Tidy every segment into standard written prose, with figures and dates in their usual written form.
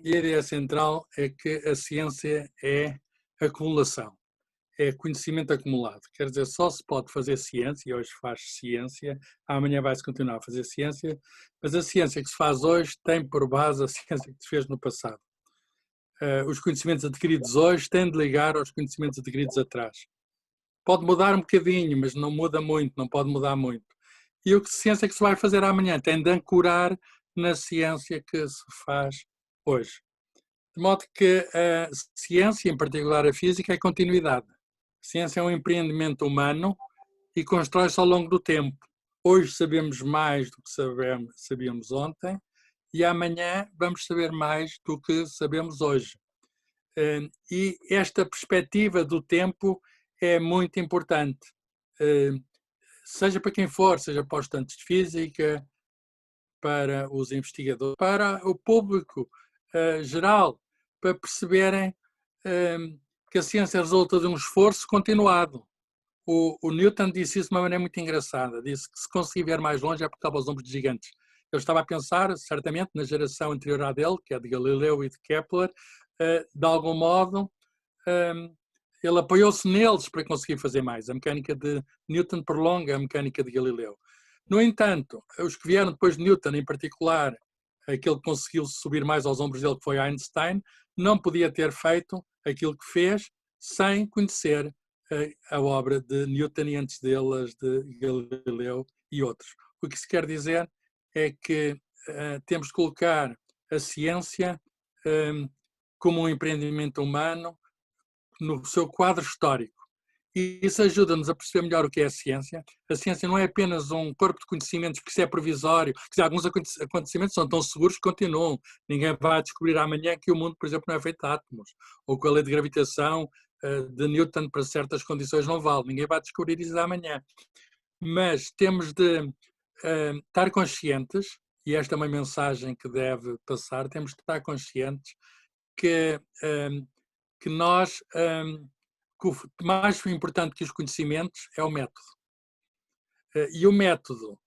E a ideia central é que a ciência é acumulação, é conhecimento acumulado. Quer dizer, só se pode fazer ciência, e hoje faz ciência, amanhã vai-se continuar a fazer ciência, mas a ciência que se faz hoje tem por base a ciência que se fez no passado. Os conhecimentos adquiridos hoje têm de ligar aos conhecimentos adquiridos atrás. Pode mudar um bocadinho, mas não muda muito, não pode mudar muito. E o que ciência que se vai fazer amanhã tem de ancorar na ciência que se faz hoje. De modo que a ciência, em particular a física, é continuidade. A ciência é um empreendimento humano e constrói-se ao longo do tempo. Hoje sabemos mais do que sabíamos ontem e amanhã vamos saber mais do que sabemos hoje. E esta perspectiva do tempo é muito importante, seja para quem for, seja para os estudantes de física, para os investigadores, para o público geral, para perceberem que a ciência resulta de um esforço continuado. O Newton disse isso de uma maneira muito engraçada, disse que se conseguir ver mais longe é porque estava aos ombros de gigantes. Eu estava a pensar, certamente, na geração anterior à dele, que é de Galileu e de Kepler, de algum modo, ele apoiou-se neles para conseguir fazer mais. A mecânica de Newton prolonga a mecânica de Galileu. No entanto, os que vieram depois de Newton, em particular, aquele que conseguiu subir mais aos ombros dele, que foi Einstein, não podia ter feito aquilo que fez sem conhecer a obra de Newton e antes dele as de Galileu e outros. O que isso quer dizer é que temos de colocar a ciência como um empreendimento humano no seu quadro histórico. E isso ajuda-nos a perceber melhor o que é a ciência. A ciência não é apenas um corpo de conhecimentos que isso é provisório. Quer dizer, alguns acontecimentos são tão seguros que continuam. Ninguém vai descobrir amanhã que o mundo, por exemplo, não é feito de átomos. Ou que a lei de gravitação de Newton para certas condições não vale. Ninguém vai descobrir isso amanhã. Mas temos de estar conscientes, e esta é uma mensagem que deve passar, temos de estar conscientes que nós, que o mais importante que os conhecimentos é o método. E o método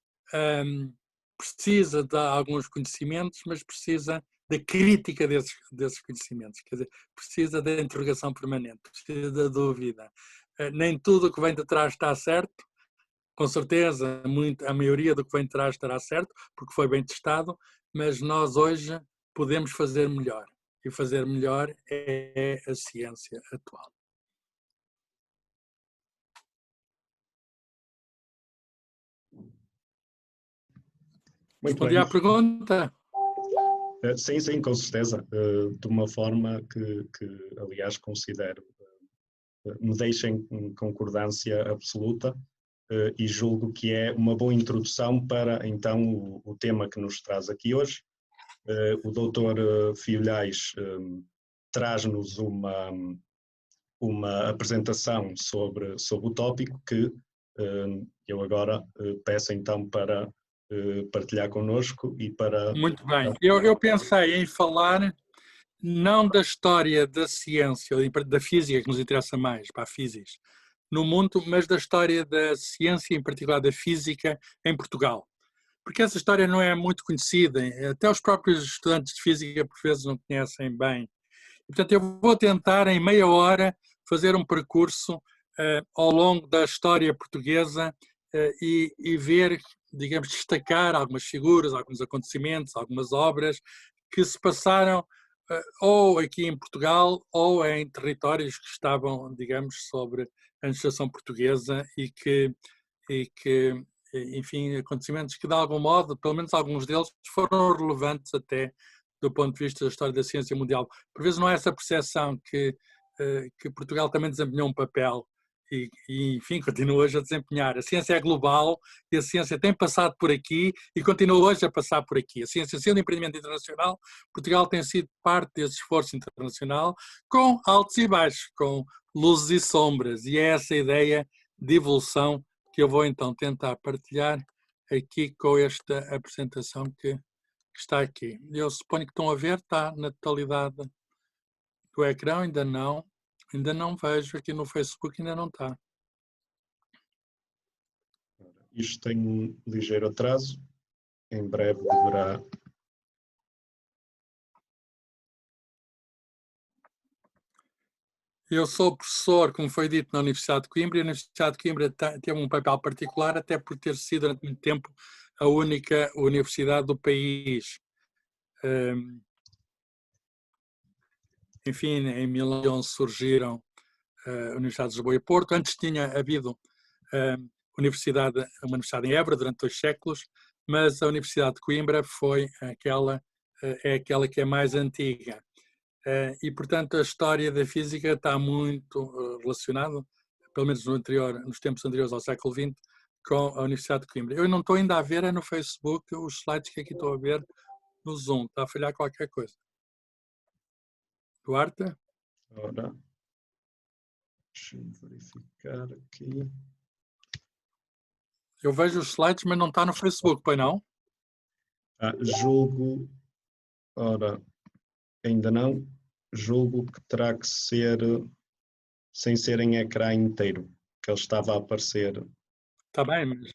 precisa de alguns conhecimentos, mas precisa da crítica desses conhecimentos, quer dizer, precisa da interrogação permanente, precisa da dúvida. Nem tudo o que vem de trás está certo, com certeza a maioria do que vem de trás estará certo, porque foi bem testado, mas nós hoje podemos fazer melhor. E fazer melhor é a ciência atual. Muito Respondi bem. à pergunta? Sim, sim, com certeza. De uma forma que aliás, considero, me deixa em concordância absoluta e julgo que é uma boa introdução para, então, o tema que nos traz aqui hoje. O Dr. Fiolhais traz-nos uma apresentação sobre o tópico que eu agora peço então para partilhar connosco e para... Muito bem. Eu pensei em falar não da história da ciência, da física, que nos interessa mais, para a física, no mundo, mas da história da ciência, em particular da física, em Portugal. Porque essa história não é muito conhecida, até os próprios estudantes de física, por vezes, não conhecem bem. Portanto, eu vou tentar, em meia hora, fazer um percurso ao longo da história portuguesa e ver, digamos, destacar algumas figuras, alguns acontecimentos, algumas obras que se passaram ou aqui em Portugal ou em territórios que estavam, digamos, sobre a administração portuguesa e que, enfim, acontecimentos que de algum modo, pelo menos alguns deles, foram relevantes até do ponto de vista da história da ciência mundial. Por vezes não é essa percepção que Portugal também desempenhou um papel e, enfim, continua hoje a desempenhar. A ciência é global e a ciência tem passado por aqui e continua hoje a passar por aqui. A ciência sendo um empreendimento internacional, Portugal tem sido parte desse esforço internacional com altos e baixos, com luzes e sombras. E é essa ideia de evolução que eu vou então tentar partilhar aqui com esta apresentação que está aqui. Eu suponho que estão a ver, está na totalidade do ecrã, ainda não vejo aqui no Facebook, ainda não está. Isto tem um ligeiro atraso, em breve deverá Eu sou professor, como foi dito, na Universidade de Coimbra, e a Universidade de Coimbra teve um papel particular, até por ter sido durante muito tempo a única universidade do país. Enfim, em 1911 surgiram a Universidade de Lisboa e Porto. Antes tinha havido uma universidade em Évora durante 2 séculos, mas a Universidade de Coimbra é aquela que é mais antiga. E, portanto, a história da física está muito relacionada, pelo menos nos tempos anteriores ao século XX, com a Universidade de Coimbra. Eu não estou ainda a ver no Facebook os slides que aqui estou a ver no Zoom. Está a falhar qualquer coisa. Duarte? Ora, deixa-me verificar aqui. Eu vejo os slides, mas não está no Facebook, pois não? Julgo, ora, ainda não. Julgo que terá que ser sem ser em ecrã inteiro, que ele estava a aparecer. Está bem, mas...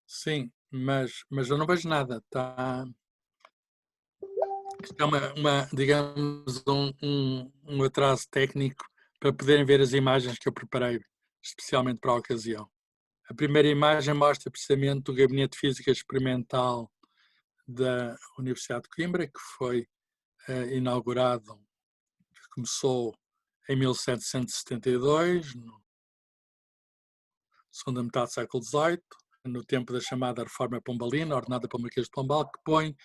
Sim, mas eu não vejo nada. Isto é digamos, um atraso técnico para poderem ver as imagens que eu preparei especialmente para a ocasião. A primeira imagem mostra precisamente o Gabinete de Física Experimental da Universidade de Coimbra, que foi inaugurado, que começou em 1772, na segunda metade do século XVIII, no tempo da chamada Reforma Pombalina, ordenada pelo Marquês de Pombal, que põe,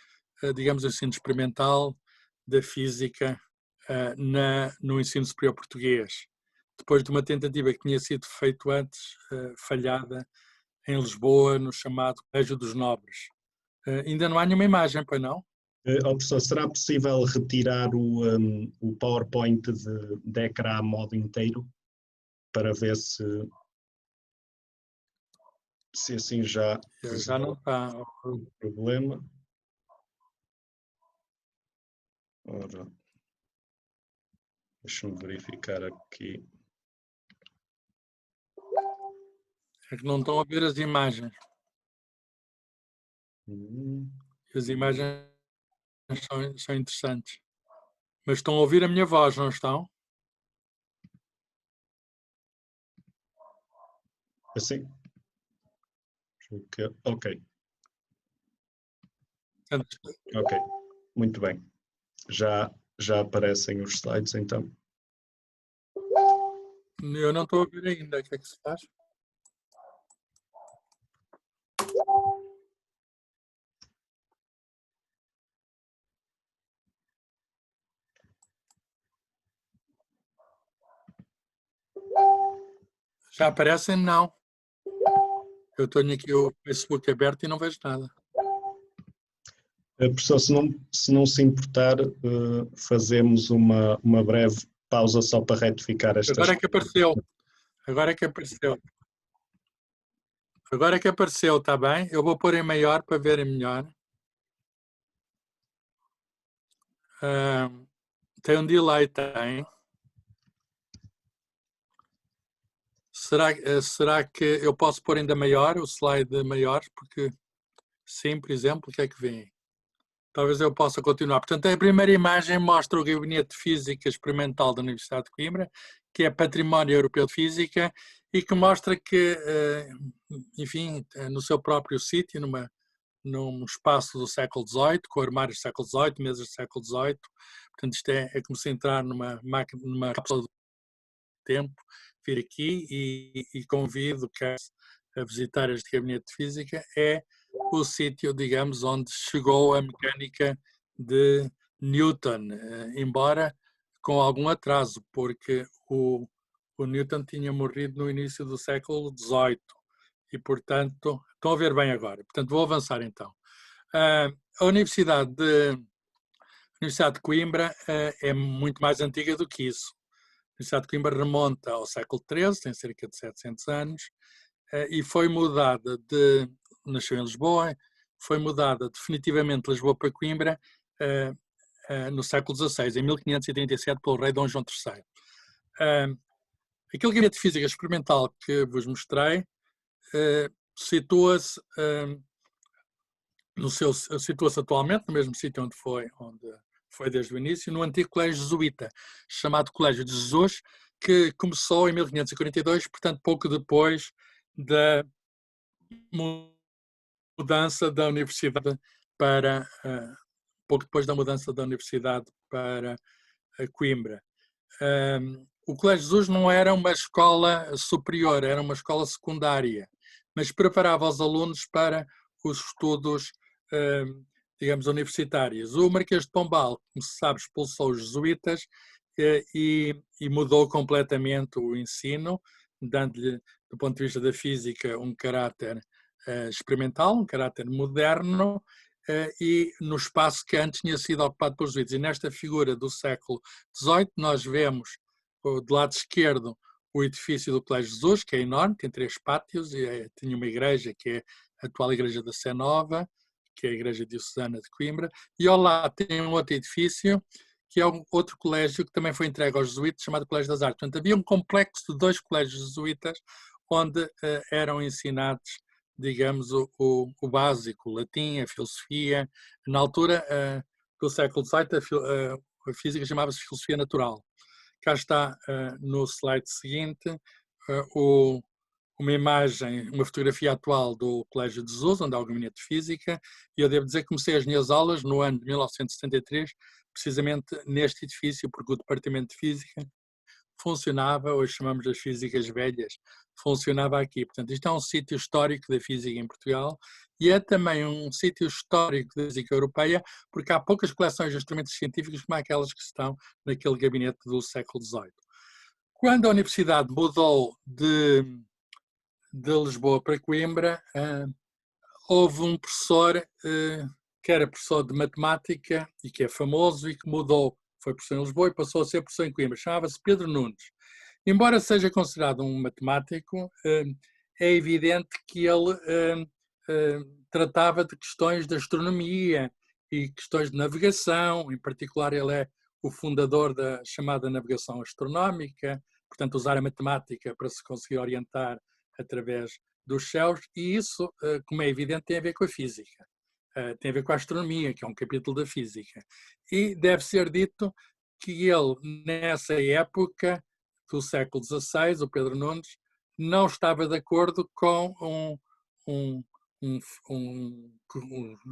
digamos, o ensino experimental da física no ensino superior português. Depois de uma tentativa que tinha sido feita antes, falhada, em Lisboa, no chamado Colégio dos Nobres. Ainda não há nenhuma imagem, pois não? Professor, será possível retirar o PowerPoint de ecrã a modo inteiro para ver se assim já Já não está. o problema? Ora, deixa-me verificar aqui. É que não estão a ver as imagens. As imagens são interessantes. Mas estão a ouvir a minha voz, não estão? Assim? Ok. Ok, muito bem. Já aparecem os slides, então. Eu não estou a ver ainda. O que é que se faz? Já aparecem? Não. Eu tenho aqui o Facebook aberto e não vejo nada. Professor, se não se importar, fazemos uma breve pausa só para retificar estas... Agora é que apareceu. Agora é que apareceu. Agora é que apareceu, está bem? Eu vou pôr em maior para verem melhor. Tem um delay, tem. Será que eu posso pôr ainda maior, o slide maior? Porque sim, por exemplo, o que é que vem? Talvez eu possa continuar. Portanto, a primeira imagem mostra o Gabinete de Física Experimental da Universidade de Coimbra, que é Património Europeu de Física, e que mostra que, enfim, no seu próprio sítio, num espaço do século XVIII, com armários do século XVIII, mesas do século XVIII. Portanto, isto é como se entrar numa cápsula do tempo, vir aqui e convido a visitar este Gabinete de Física. É o sítio, digamos, onde chegou a mecânica de Newton, embora com algum atraso, porque o Newton tinha morrido no início do século XVIII e, portanto, estão a ver bem agora. Portanto, vou avançar então. A Universidade de Coimbra é muito mais antiga do que isso. A Universidade de Coimbra remonta ao século XIII, tem cerca de 700 anos, e foi mudada nasceu em Lisboa, foi mudada definitivamente de Lisboa para Coimbra no século XVI, em 1537, pelo rei Dom João III. Aquele gabinete de física experimental que vos mostrei situa-se atualmente no mesmo sítio onde foi desde o início, no antigo colégio jesuíta, chamado Colégio de Jesus, que começou em 1542, portanto, pouco depois da mudança da universidade para Coimbra. O Colégio Jesus não era uma escola superior, era uma escola secundária, mas preparava os alunos para os estudos, digamos, universitários. O Marquês de Pombal, como se sabe, expulsou os jesuítas e mudou completamente o ensino, dando-lhe, do ponto de vista da física, um caráter experimental, um caráter moderno, e no espaço que antes tinha sido ocupado pelos jesuítas. E nesta figura do século XVIII nós vemos, do lado esquerdo, o edifício do Colégio Jesus, que é enorme, tem 3 pátios, e tinha uma igreja que é a atual Igreja da Sé Nova, que é a Igreja Diocesana de Coimbra, e ao lado tem um outro edifício, que é um outro colégio que também foi entregue aos jesuítas, chamado Colégio das Artes. Portanto, havia um complexo de 2 colégios jesuítas, onde eram ensinados, digamos, o básico, o latim, a filosofia. Na altura do século XVIII, a física chamava-se filosofia natural. Cá está no slide seguinte uma imagem, uma fotografia atual do Colégio de Jesus, onde há o gabinete de física, e eu devo dizer que comecei as minhas aulas no ano de 1973, precisamente neste edifício, porque o departamento de física funcionava, hoje chamamos das físicas velhas, funcionava aqui. Portanto, isto é um sítio histórico da física em Portugal e é também um sítio histórico da física europeia, porque há poucas coleções de instrumentos científicos como aquelas que estão naquele gabinete do século XVIII. Quando a universidade mudou de Lisboa para Coimbra, houve um professor que era professor de matemática e que é famoso e que mudou, foi professor em Lisboa e passou a ser professor em Coimbra, chamava-se Pedro Nunes. Embora seja considerado um matemático, é evidente que ele tratava de questões de astronomia e questões de navegação, em particular ele é o fundador da chamada navegação astronómica, portanto usar a matemática para se conseguir orientar através dos céus, e isso, como é evidente, tem a ver com a física, tem a ver com a astronomia, que é um capítulo da física. E deve ser dito que ele, nessa época do século XVI, o Pedro Nunes, não estava de acordo com um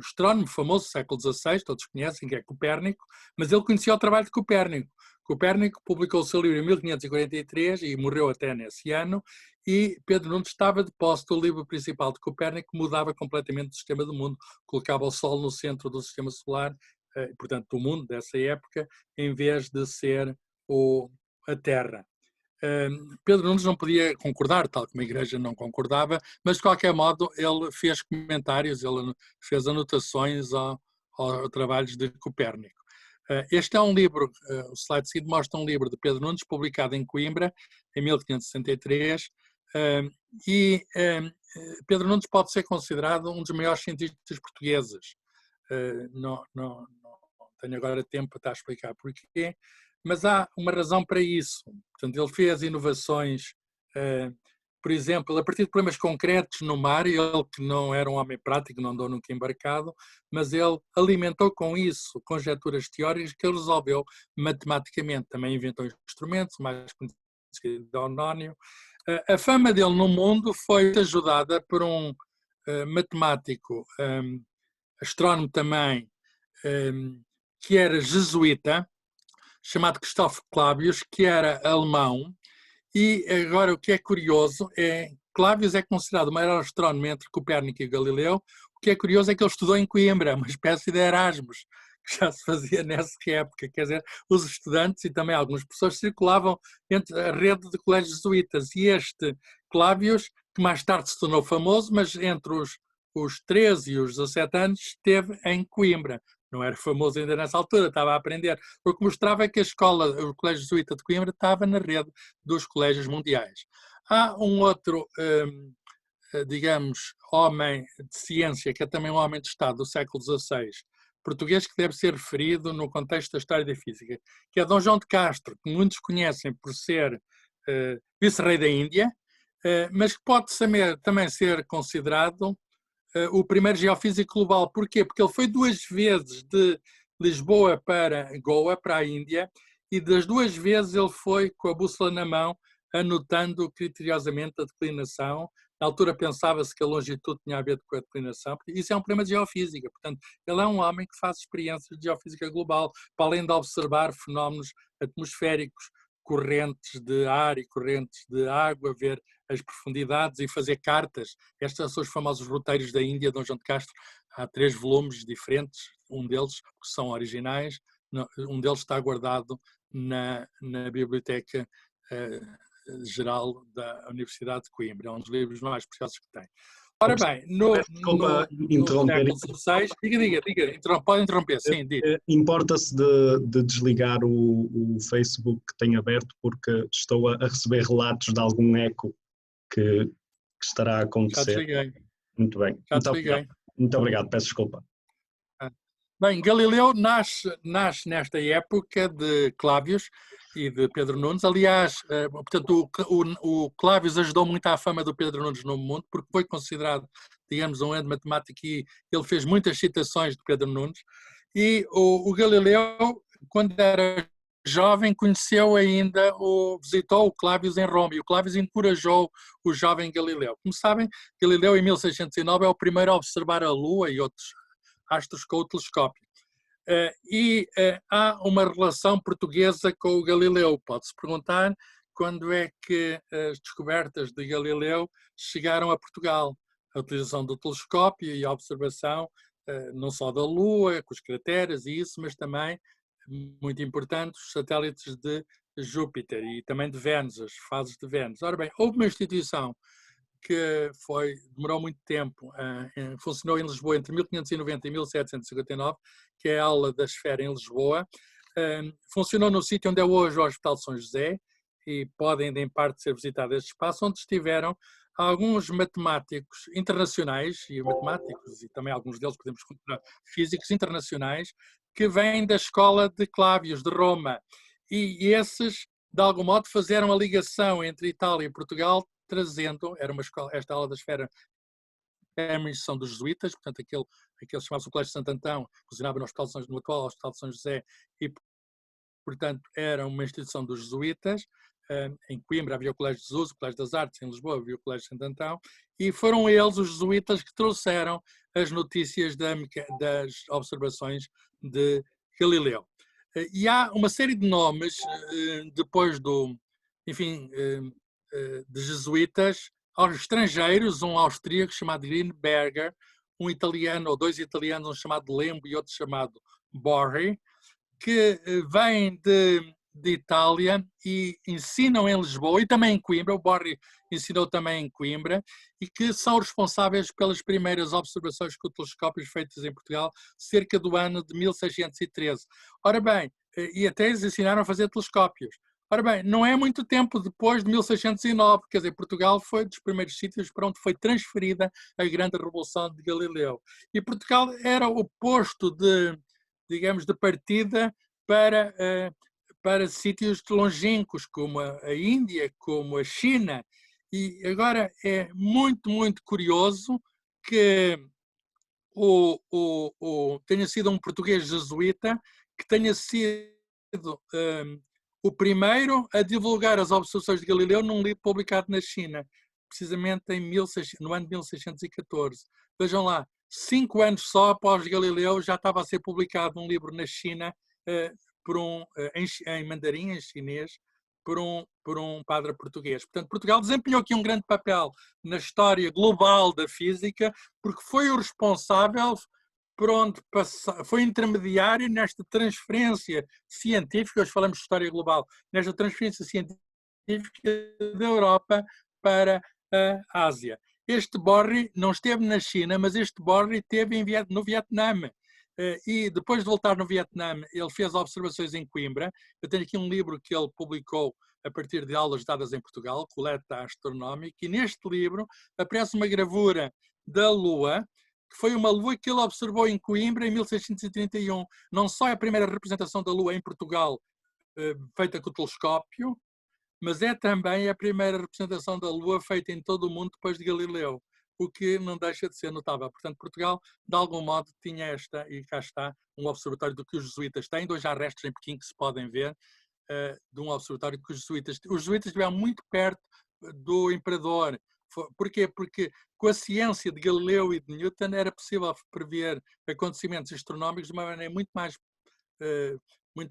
astrónomo famoso do século XVI, todos conhecem, que é Copérnico, mas ele conhecia o trabalho de Copérnico. Copérnico publicou o seu livro em 1543 e morreu até nesse ano, e Pedro Nunes estava de posse do livro principal de Copérnico, que mudava completamente o sistema do mundo, colocava o Sol no centro do sistema solar, portanto do mundo dessa época, em vez de ser a Terra. Pedro Nunes não podia concordar, tal como a Igreja não concordava, mas de qualquer modo ele fez comentários, ele fez anotações aos trabalhos de Copérnico. Este é um livro, o slide seguinte mostra um livro de Pedro Nunes, publicado em Coimbra, em 1563, e Pedro Nunes pode ser considerado um dos maiores cientistas portugueses. Não tenho agora tempo para estar a explicar porquê, mas há uma razão para isso. Portanto, ele fez inovações, por exemplo, a partir de problemas concretos no mar, ele que não era um homem prático, não andou nunca embarcado, mas ele alimentou com isso conjecturas teóricas que ele resolveu matematicamente. Também inventou instrumentos, mais conhecido de Onónio. A fama dele no mundo foi ajudada por um matemático, astrónomo também, que era jesuíta, chamado Christoph Clavius, que era alemão, e agora o que é curioso é Clavius é considerado o maior astrónomo entre Copérnico e Galileu. O que é curioso é que ele estudou em Coimbra, uma espécie de Erasmus, que já se fazia nessa época, quer dizer, os estudantes e também algumas pessoas circulavam entre a rede de colégios jesuítas, e este Clavius, que mais tarde se tornou famoso, mas entre os 13 e os 17 anos esteve em Coimbra. Não era famoso ainda nessa altura, estava a aprender. O que mostrava é que a escola, o Colégio Jesuíta de Coimbra, estava na rede dos colégios mundiais. Há um outro, digamos, homem de ciência, que é também um homem de Estado do século XVI, português, que deve ser referido no contexto da história da física, que é Dom João de Castro, que muitos conhecem por ser vice-rei da Índia, mas que pode também ser considerado o primeiro geofísico global. Porquê? Porque ele foi 2 vezes de Lisboa para Goa, para a Índia, e das 2 vezes ele foi com a bússola na mão, anotando criteriosamente a declinação. Na altura pensava-se que a longitude tinha a ver com a declinação. Isso é um problema de geofísica. Portanto, ele é um homem que faz experiências de geofísica global, para além de observar fenómenos atmosféricos, correntes de ar e correntes de água, ver as profundidades e fazer cartas. Estes são os famosos roteiros da Índia, Dom João de Castro. Há 3 volumes diferentes, um deles que são originais, um deles está guardado na biblioteca geral da Universidade de Coimbra. É um dos livros mais preciosos que tem. Ora bem, no século XVI... Diga, pode interromper, sim, diga. Importa-se de desligar o Facebook que tem aberto, porque estou a receber relatos de algum eco que estará a acontecer. Já desliguei. Muito bem. Já desliguei. Muito obrigado, peço desculpa. Bem, Galileu nasce nesta época de Clávios e de Pedro Nunes. Aliás, portanto, o Clávios ajudou muito à fama do Pedro Nunes no mundo, porque foi considerado, digamos, um grande matemático e ele fez muitas citações de Pedro Nunes. E o Galileu, quando era jovem, visitou o Clávios em Roma, e o Clávios encorajou o jovem Galileu. Como sabem, Galileu, em 1609, é o primeiro a observar a Lua e outros astros com o telescópio. Há uma relação portuguesa com o Galileu. Pode-se perguntar quando é que as descobertas de Galileu chegaram a Portugal. A utilização do telescópio e a observação não só da Lua, com os crateras e isso, mas também, muito importante, os satélites de Júpiter e também de Vênus, as fases de Vênus. Ora bem, houve uma instituição que demorou muito tempo, funcionou em Lisboa entre 1590 e 1759, que é a Aula da Esfera em Lisboa. Funcionou no sítio onde é hoje o Hospital de São José e pode ainda em parte ser visitado este espaço, onde estiveram alguns matemáticos internacionais e também alguns deles podemos considerar físicos internacionais, que vêm da escola de Clávios, de Roma. E esses, de algum modo, fizeram a ligação entre Itália e Portugal, trazendo, esta aula da esfera é uma instituição dos jesuítas, portanto aquele chamava-se o Colégio de Santo Antão, funcionava no atual Hospital de São José e, portanto, era uma instituição dos jesuítas. Em Coimbra havia o Colégio de Jesus, o Colégio das Artes, em Lisboa havia o Colégio de Santo Antão, e foram eles, os jesuítas, que trouxeram as notícias das observações de Galileu. E há uma série de nomes, depois de jesuítas, aos estrangeiros, um austríaco chamado Greenberger, um italiano ou 2 italianos, um chamado Lembo e outro chamado Borri, que vêm de Itália e ensinam em Lisboa e também em Coimbra. O Borri ensinou também em Coimbra, e que são responsáveis pelas primeiras observações com telescópios feitas em Portugal, cerca do ano de 1613. Ora bem, e até eles ensinaram a fazer telescópios. Ora bem, não é muito tempo depois de 1609, quer dizer, Portugal foi dos primeiros sítios para onde foi transferida a grande revolução de Galileu. E Portugal era o posto de partida para sítios longínquos, como a Índia, como a China. E agora é muito, muito curioso que tenha sido um português jesuíta que tenha sido o primeiro a divulgar as observações de Galileu num livro publicado na China, precisamente no ano de 1614. Vejam lá, 5 anos só após Galileu já estava a ser publicado um livro na China, em mandarim, em chinês, por um padre português. Portanto, Portugal desempenhou aqui um grande papel na história global da física, porque foi o responsável foi intermediário nesta transferência científica, hoje falamos de história global, nesta transferência científica da Europa para a Ásia. Este Borri não esteve na China, mas este Borri esteve no Vietnã. E depois de voltar no Vietnã, ele fez observações em Coimbra. Eu tenho aqui um livro que ele publicou a partir de aulas dadas em Portugal, Coleta Astronómica, e neste livro aparece uma gravura da Lua, que foi uma lua que ele observou em Coimbra em 1631. Não só é a primeira representação da Lua em Portugal feita com o telescópio, mas é também a primeira representação da Lua feita em todo o mundo depois de Galileu. o que não deixa de ser notável. Portanto, Portugal, de algum modo, tinha esta, e cá está, um observatório do que os jesuítas têm. Hoje há restos em Pequim que se podem ver, de um observatório que os jesuítas estiveram muito perto do imperador. Porquê? Porque com a ciência de Galileu e de Newton era possível prever acontecimentos astronómicos de uma maneira muito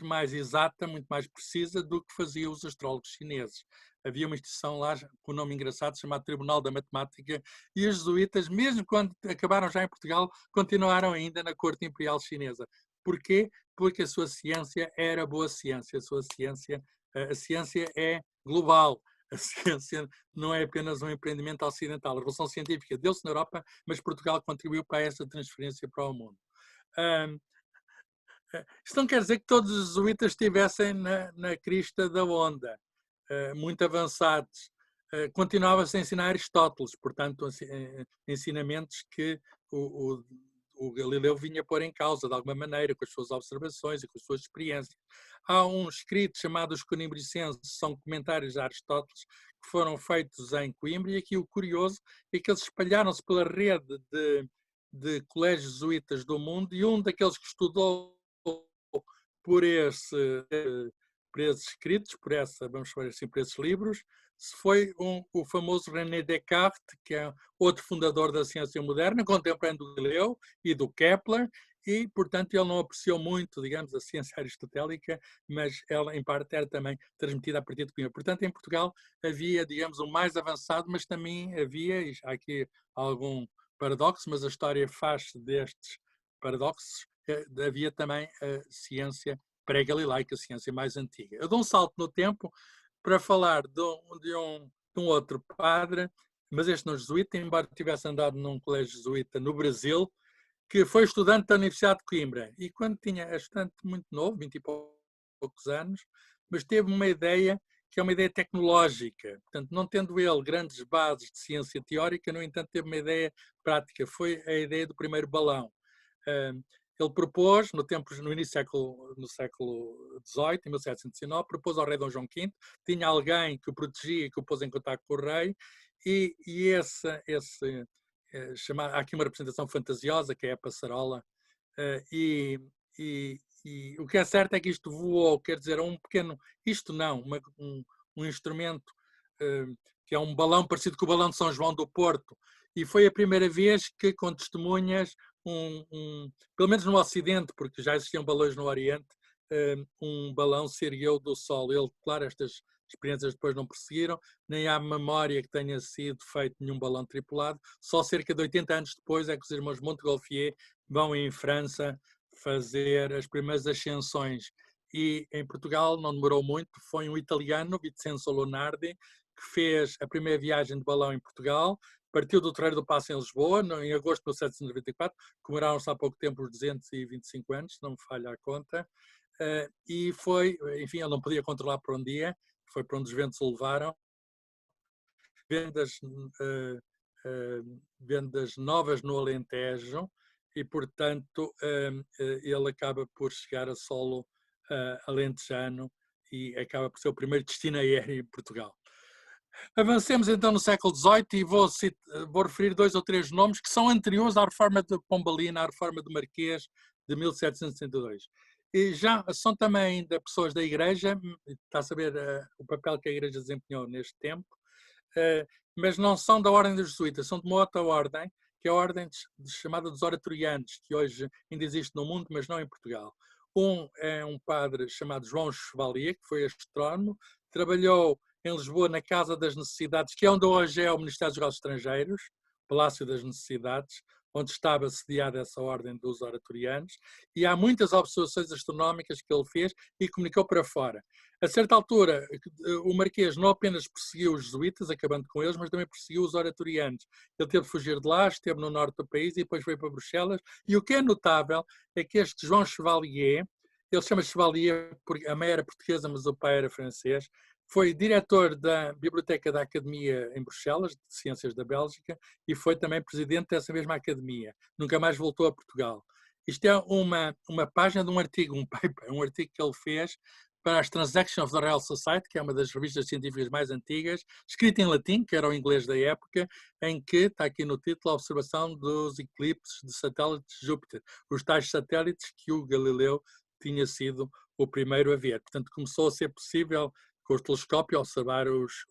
mais exata, muito mais precisa do que faziam os astrólogos chineses. Havia uma instituição lá com um nome engraçado chamado Tribunal da Matemática, e os jesuítas, mesmo quando acabaram já em Portugal, continuaram ainda na corte imperial chinesa. Porquê? Porque a sua ciência era boa ciência. A ciência é global. A ciência não é apenas um empreendimento ocidental. A revolução científica deu-se na Europa, mas Portugal contribuiu para essa transferência para o mundo. Isto não quer dizer que todos os jesuítas estivessem na crista da onda, muito avançados. Continuava-se a ensinar Aristóteles, portanto, ensinamentos que o Galileu vinha pôr em causa, de alguma maneira, com as suas observações e com as suas experiências. Há um escrito chamado Os Coimbricenses, são comentários a Aristóteles, que foram feitos em Coimbra, e aqui o curioso é que eles espalharam-se pela rede de colégios jesuítas do mundo, e um daqueles que estudou por esses escritos, vamos chamar assim, por esses livros, foi o famoso René Descartes, que é outro fundador da ciência moderna, contemporâneo do Galileu e do Kepler, e, portanto, ele não apreciou muito, digamos, a ciência aristotélica, mas ela, em parte, era também transmitida a partir de Coimbra. Portanto, em Portugal havia, digamos, o mais avançado, mas também havia, e há aqui algum paradoxo, mas a história faz-se destes paradoxos, havia também a ciência pré-galilaica, a ciência mais antiga. Eu dou um salto no tempo para falar de um outro padre, mas este não jesuíta, embora tivesse andado num colégio jesuíta no Brasil, que foi estudante da Universidade de Coimbra. E quando tinha estudante muito novo, 20 e poucos anos, mas teve uma ideia que é uma ideia tecnológica. Portanto, não tendo ele grandes bases de ciência teórica, no entanto, teve uma ideia prática. Foi a ideia do primeiro balão. Ele propôs, no início do século XVIII, em 1709, propôs ao rei Dom João V, tinha alguém que o protegia e que o pôs em contato com o rei, e há aqui uma representação fantasiosa, que é a passarola, e o que é certo é que isto voou, quer dizer, um instrumento que é um balão parecido com o balão de São João do Porto, e foi a primeira vez que, com testemunhas, pelo menos no Ocidente, porque já existiam balões no Oriente, um balão se ergueu do solo. Ele, claro, estas experiências depois não prosseguiram, nem há memória que tenha sido feito nenhum balão tripulado. Só cerca de 80 anos depois é que os irmãos Montgolfier vão em França fazer as primeiras ascensões. E em Portugal não demorou muito, foi um italiano, Vincenzo Lunardi, que fez a primeira viagem de balão em Portugal, partiu do Terreiro do Paço em Lisboa, em agosto de 1794, comemoraram-se há pouco tempo os 225 anos, se não me falha a conta, e foi, enfim, ele não podia controlar por onde ia, foi para onde os ventos o levaram. Vendas novas no Alentejo, e, portanto, ele acaba por chegar a solo alentejano e acaba por ser o primeiro destino aéreo em Portugal. Avancemos então no século XVIII e vou referir 2 ou 3 nomes que são anteriores à reforma de Pombalina, à reforma do Marquês de 1762. E já são também ainda pessoas da Igreja, está a saber o papel que a Igreja desempenhou neste tempo, mas não são da ordem dos jesuítas, são de uma outra ordem, que é a ordem chamada dos oratorianos, que hoje ainda existe no mundo, mas não em Portugal. Um é um padre chamado João Chevalier, que foi astrónomo, trabalhou em Lisboa na Casa das Necessidades, que é onde hoje é o Ministério dos Negócios Estrangeiros, Palácio das Necessidades, onde estava sediada essa ordem dos oratorianos, e há muitas observações astronómicas que ele fez e comunicou para fora. A certa altura, o Marquês não apenas perseguiu os jesuítas, acabando com eles, mas também perseguiu os oratorianos. Ele teve de fugir de lá, esteve no norte do país e depois veio para Bruxelas. E o que é notável é que este João Chevalier, ele chama Chevalier porque a mãe era portuguesa, mas o pai era francês, foi diretor da Biblioteca da Academia em Bruxelas, de Ciências da Bélgica, e foi também presidente dessa mesma academia. Nunca mais voltou a Portugal. Isto é uma página de um artigo, um paper, um artigo que ele fez para as Transactions of the Royal Society, que é uma das revistas científicas mais antigas, escrita em latim, que era o inglês da época, em que, está aqui no título, a observação dos eclipses de satélites de Júpiter, os tais satélites que o Galileu tinha sido o primeiro a ver. Portanto, começou a ser possível, com o telescópio, observar os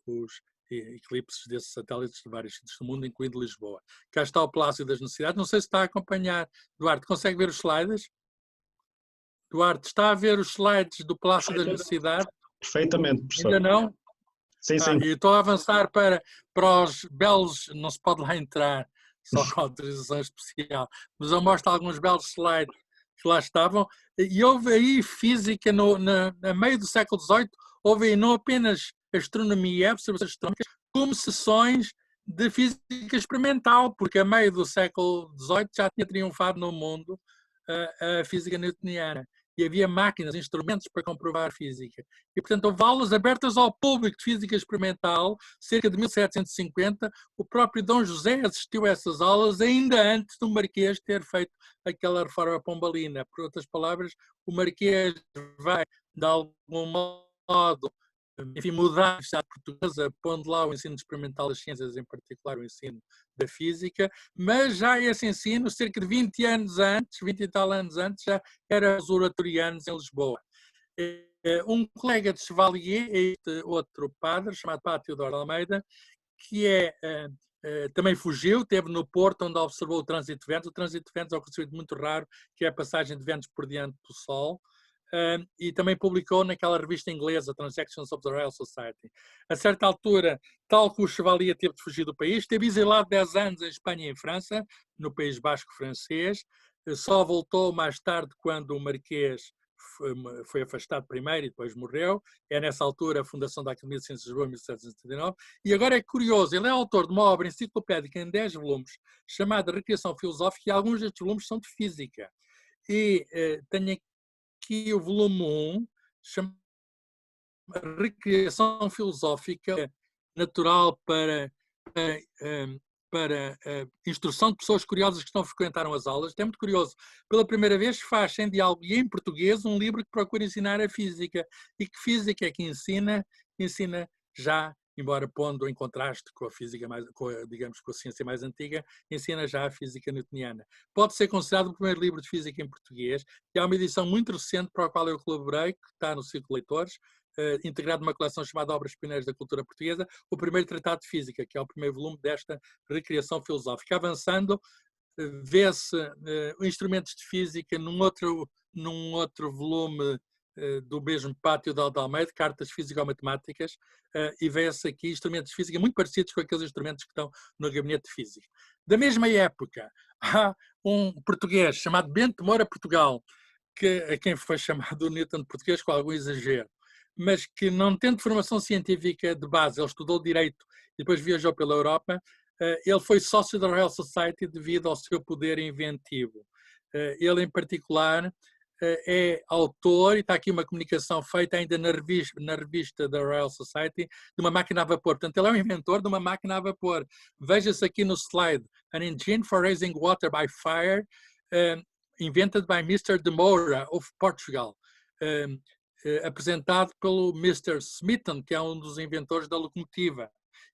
eclipses desses satélites de vários sítios do mundo, incluindo Lisboa. Cá está o Palácio das Necessidades. Não sei se está a acompanhar. Duarte, consegue ver os slides? Duarte, está a ver os slides do Palácio das Necessidades? Perfeitamente, professor. Ainda não? Sim, sim. E estou a avançar para os belos, não se pode lá entrar, só com autorização especial, mas eu mostro alguns belos slides que lá estavam, e houve aí física, no meio do século XVIII, houve aí não apenas astronomia, observações astronómicas, como sessões de física experimental, porque a meio do século XVIII já tinha triunfado no mundo a física newtoniana. E havia máquinas, instrumentos para comprovar física. E, portanto, houve aulas abertas ao público de física experimental, cerca de 1750. O próprio Dom José assistiu a essas aulas ainda antes do Marquês ter feito aquela reforma pombalina. Por outras palavras, o Marquês vai, de algum modo, enfim, mudar a Universidade Portuguesa, pondo lá o ensino experimental das ciências, em particular o ensino da física, mas já esse ensino, cerca de 20 anos antes, 20 e tal anos antes, já era os oratorianos em Lisboa. Um colega de Chevalier, este outro padre, chamado Padre Teodoro de Almeida, que também fugiu, esteve no Porto, onde observou o trânsito de ventos. O trânsito de ventos é um conceito muito raro, que é a passagem de ventos por diante do Sol. E também publicou naquela revista inglesa, Transactions of the Royal Society. A certa altura, tal que o Chevalier teve de fugir do país, esteve exilado 10 anos em Espanha e em França, no País Basco francês, só voltou mais tarde quando o Marquês foi afastado primeiro e depois morreu. É nessa altura a fundação da Academia de Ciências de Lisboa, em 1779. E agora é curioso, ele é autor de uma obra enciclopédica em 10 volumes, chamada Recreação Filosófica, e alguns destes volumes são de física. E tenho aqui o volume 1, chama Recreação Filosófica Natural para instrução de pessoas curiosas que não frequentaram as aulas. É muito curioso. Pela primeira vez faz em diálogo e em português um livro que procura ensinar a física. E que física é que ensina? Ensina já, embora pondo em contraste com a física digamos, com a ciência mais antiga, ensina já a física newtoniana. Pode ser considerado o primeiro livro de física em português, e há uma edição muito recente para a qual eu colaborei, que está no Círculo de Leitores, integrado numa coleção chamada Obras Pioneiras da Cultura Portuguesa, o primeiro tratado de física, que é o primeiro volume desta recreação filosófica. Avançando, vê-se instrumentos de física num outro volume do mesmo Pátio de Almeida, cartas físico-matemáticas, e vê-se aqui instrumentos de física muito parecidos com aqueles instrumentos que estão no gabinete de física. Da mesma época, há um português chamado Bento Moura Portugal, a quem foi chamado o Newton português com algum exagero, mas que, não tendo formação científica de base, ele estudou Direito e depois viajou pela Europa. Ele foi sócio da Royal Society devido ao seu poder inventivo. Ele, em particular, é autor, e está aqui uma comunicação feita ainda na revista da Royal Society, de uma máquina a vapor. Portanto, ele é um inventor de uma máquina a vapor. Veja-se aqui no slide, An Engine for Raising Water by Fire, invented by Mr. de Moura, of Portugal. Apresentado pelo Mr. Smeaton, que é um dos inventores da locomotiva.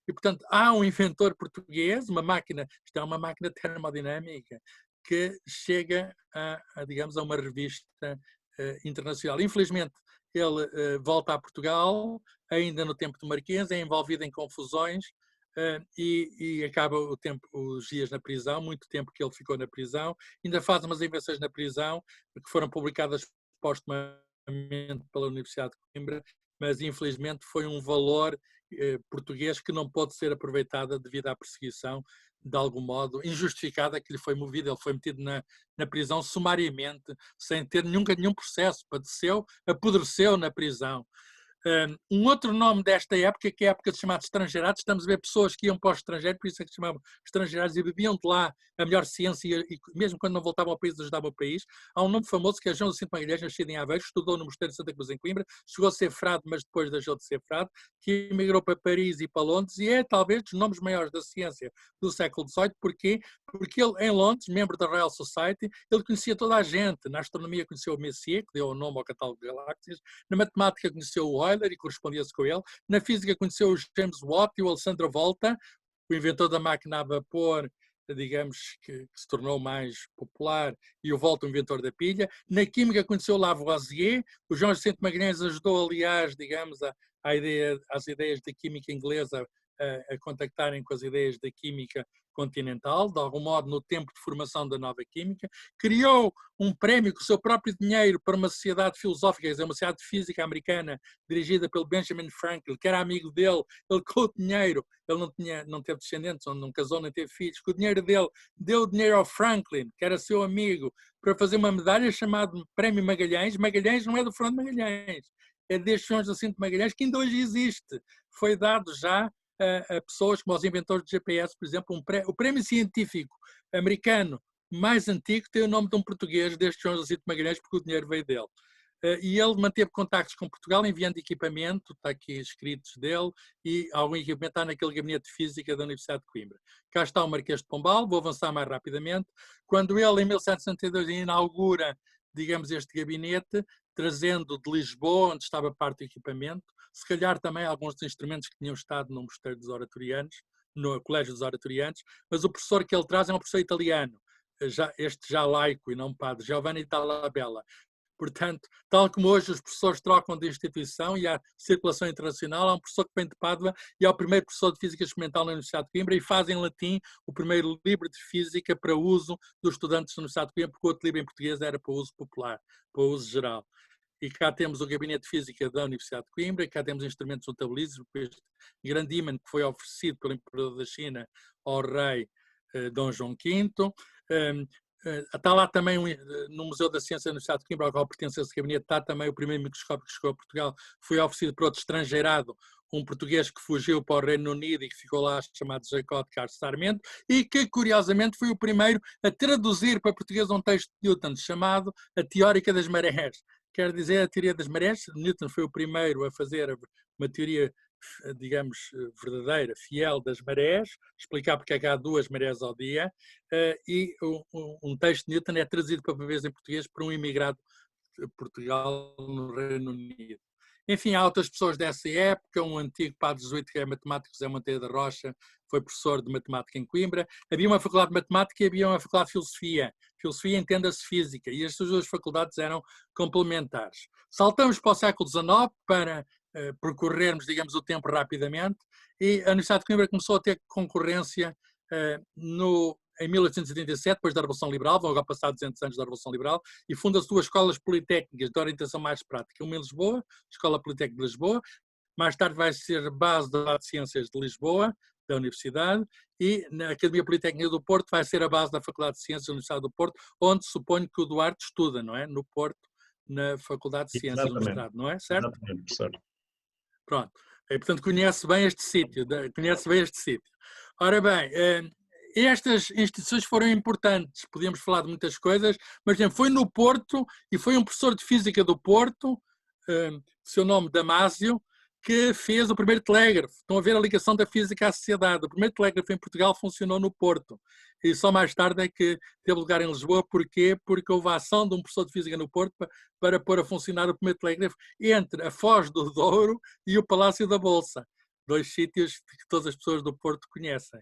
E, portanto, há um inventor português, isto é uma máquina termodinâmica, que chega digamos, a uma revista internacional. Infelizmente, ele volta a Portugal, ainda no tempo do Marquês, é envolvido em confusões e acaba os dias na prisão, muito tempo que ele ficou na prisão. Ainda faz umas invenções na prisão, que foram publicadas postumamente pela Universidade de Coimbra, mas infelizmente foi um valor português que não pode ser aproveitada devido à perseguição, de algum modo, injustificada, que lhe foi movido. Ele foi metido na prisão sumariamente, sem ter nunca nenhum processo, padeceu, apodreceu na prisão. Um outro nome desta época, que é a época de chamados estrangeirados, estamos a ver pessoas que iam para o estrangeiro, por isso é que se chamavam estrangeirados, e bebiam de lá a melhor ciência, e mesmo quando não voltavam ao país, ajudavam o país. Há um nome famoso que é João Jacinto Magalhães, nascido em Aveiro, estudou no Mosteiro de Santa Cruz em Coimbra, chegou a ser frade, mas depois deixou de ser frade, que emigrou para Paris e para Londres, e é talvez dos nomes maiores da ciência do século XVIII. Porquê? Porque ele, em Londres, membro da Royal Society, ele conhecia toda a gente. Na astronomia conheceu o Messier, que deu o nome ao catálogo de galáxias. Na matemática conheceu o Euler e correspondia-se com ele. Na física conheceu o James Watt e o Alessandro Volta, o inventor da máquina a vapor, digamos, que se tornou mais popular, e o Volta, o inventor da pilha. Na química conheceu Lavoisier. O João Jacinto Magalhães ajudou, aliás, digamos, às ideias da química inglesa a contactarem com as ideias da química continental, de algum modo no tempo de formação da nova química. Criou um prémio com o seu próprio dinheiro para uma sociedade filosófica, quer dizer, uma sociedade de física americana, dirigida pelo Benjamin Franklin, que era amigo dele. Ele, com o dinheiro, ele não teve descendentes, não casou, nem teve filhos, com o dinheiro dele, deu o dinheiro ao Franklin, que era seu amigo, para fazer uma medalha chamada Prémio Magalhães. Magalhães não é do Fernando Magalhães, é deste João Jacinto Magalhães, que ainda hoje existe. Foi dado já a pessoas como os inventores de GPS, por exemplo. O prémio científico americano mais antigo tem o nome de um português, deste João Jacinto Magalhães, porque o dinheiro veio dele. E ele manteve contactos com Portugal, enviando equipamento, está aqui escritos dele, e algum equipamento está naquele gabinete de física da Universidade de Coimbra. Cá está o Marquês de Pombal, vou avançar mais rapidamente. Quando ele, em 1762, inaugura, digamos, este gabinete, trazendo de Lisboa, onde estava parte do equipamento, se calhar também alguns dos instrumentos que tinham estado no Mosteiro dos Oratorianos, no Colégio dos Oratorianos, mas o professor que ele traz é um professor italiano, já laico e não padre, Giovanni Dalla Bella. Portanto, tal como hoje os professores trocam de instituição e há circulação internacional, há um professor que vem de Pádua e é o primeiro professor de Física Experimental na Universidade de Coimbra, e faz em latim o primeiro livro de Física para uso dos estudantes da Universidade de Coimbra, porque o outro livro em português era para uso popular, para uso geral. E cá temos o Gabinete de Física da Universidade de Coimbra, e cá temos instrumentos notabilíssimos, este grande ímã que foi oferecido pelo Imperador da China ao rei Dom João V. Está lá também, no Museu da Ciência da Universidade de Coimbra, ao qual pertence esse gabinete, está também o primeiro microscópio que chegou a Portugal, foi oferecido por outro estrangeirado, um português que fugiu para o Reino Unido e que ficou lá, chamado Jacob Carlos Sarmento, e que, curiosamente, foi o primeiro a traduzir para português um texto de Newton chamado A Teórica das Marés. Quer dizer, a teoria das marés. Newton foi o primeiro a fazer uma teoria, digamos, verdadeira, fiel das marés, explicar porque é que há 2 marés ao dia, e um texto de Newton é trazido para português em português por um imigrado de Portugal no Reino Unido. Enfim, há outras pessoas dessa época, um antigo padre jesuíta que é matemático, José Monteiro da Rocha, foi professor de matemática em Coimbra. Havia uma faculdade de matemática e havia uma faculdade de filosofia. Filosofia entenda-se física, e estas 2 faculdades eram complementares. Saltamos para o século XIX para percorrermos, digamos, o tempo rapidamente, e a Universidade de Coimbra começou a ter concorrência em 1887, depois da Revolução Liberal, vão agora passar 200 anos da Revolução Liberal, e funda-se 2 escolas politécnicas de orientação mais prática. Uma em Lisboa, Escola Politécnica de Lisboa, mais tarde vai ser base da Faculdade de Ciências de Lisboa, da Universidade, e na Academia Politécnica do Porto vai ser a base da Faculdade de Ciências da Universidade do Porto, onde suponho que o Duarte estuda, não é? No Porto, na Faculdade de Ciências do Mestrado, não é? Certo? Exatamente, professor. Pronto. E, portanto, conhece bem este sítio. Ora bem, estas instituições foram importantes, podíamos falar de muitas coisas, mas, por exemplo, foi no Porto, e foi um professor de Física do Porto, seu nome Damásio, que fez o primeiro telégrafo. Estão a ver a ligação da física à sociedade. O primeiro telégrafo em Portugal funcionou no Porto. E só mais tarde é que teve lugar em Lisboa. Porquê? Porque houve a ação de um professor de física no Porto para pôr a funcionar o primeiro telégrafo entre a Foz do Douro e o Palácio da Bolsa. 2 sítios que todas as pessoas do Porto conhecem.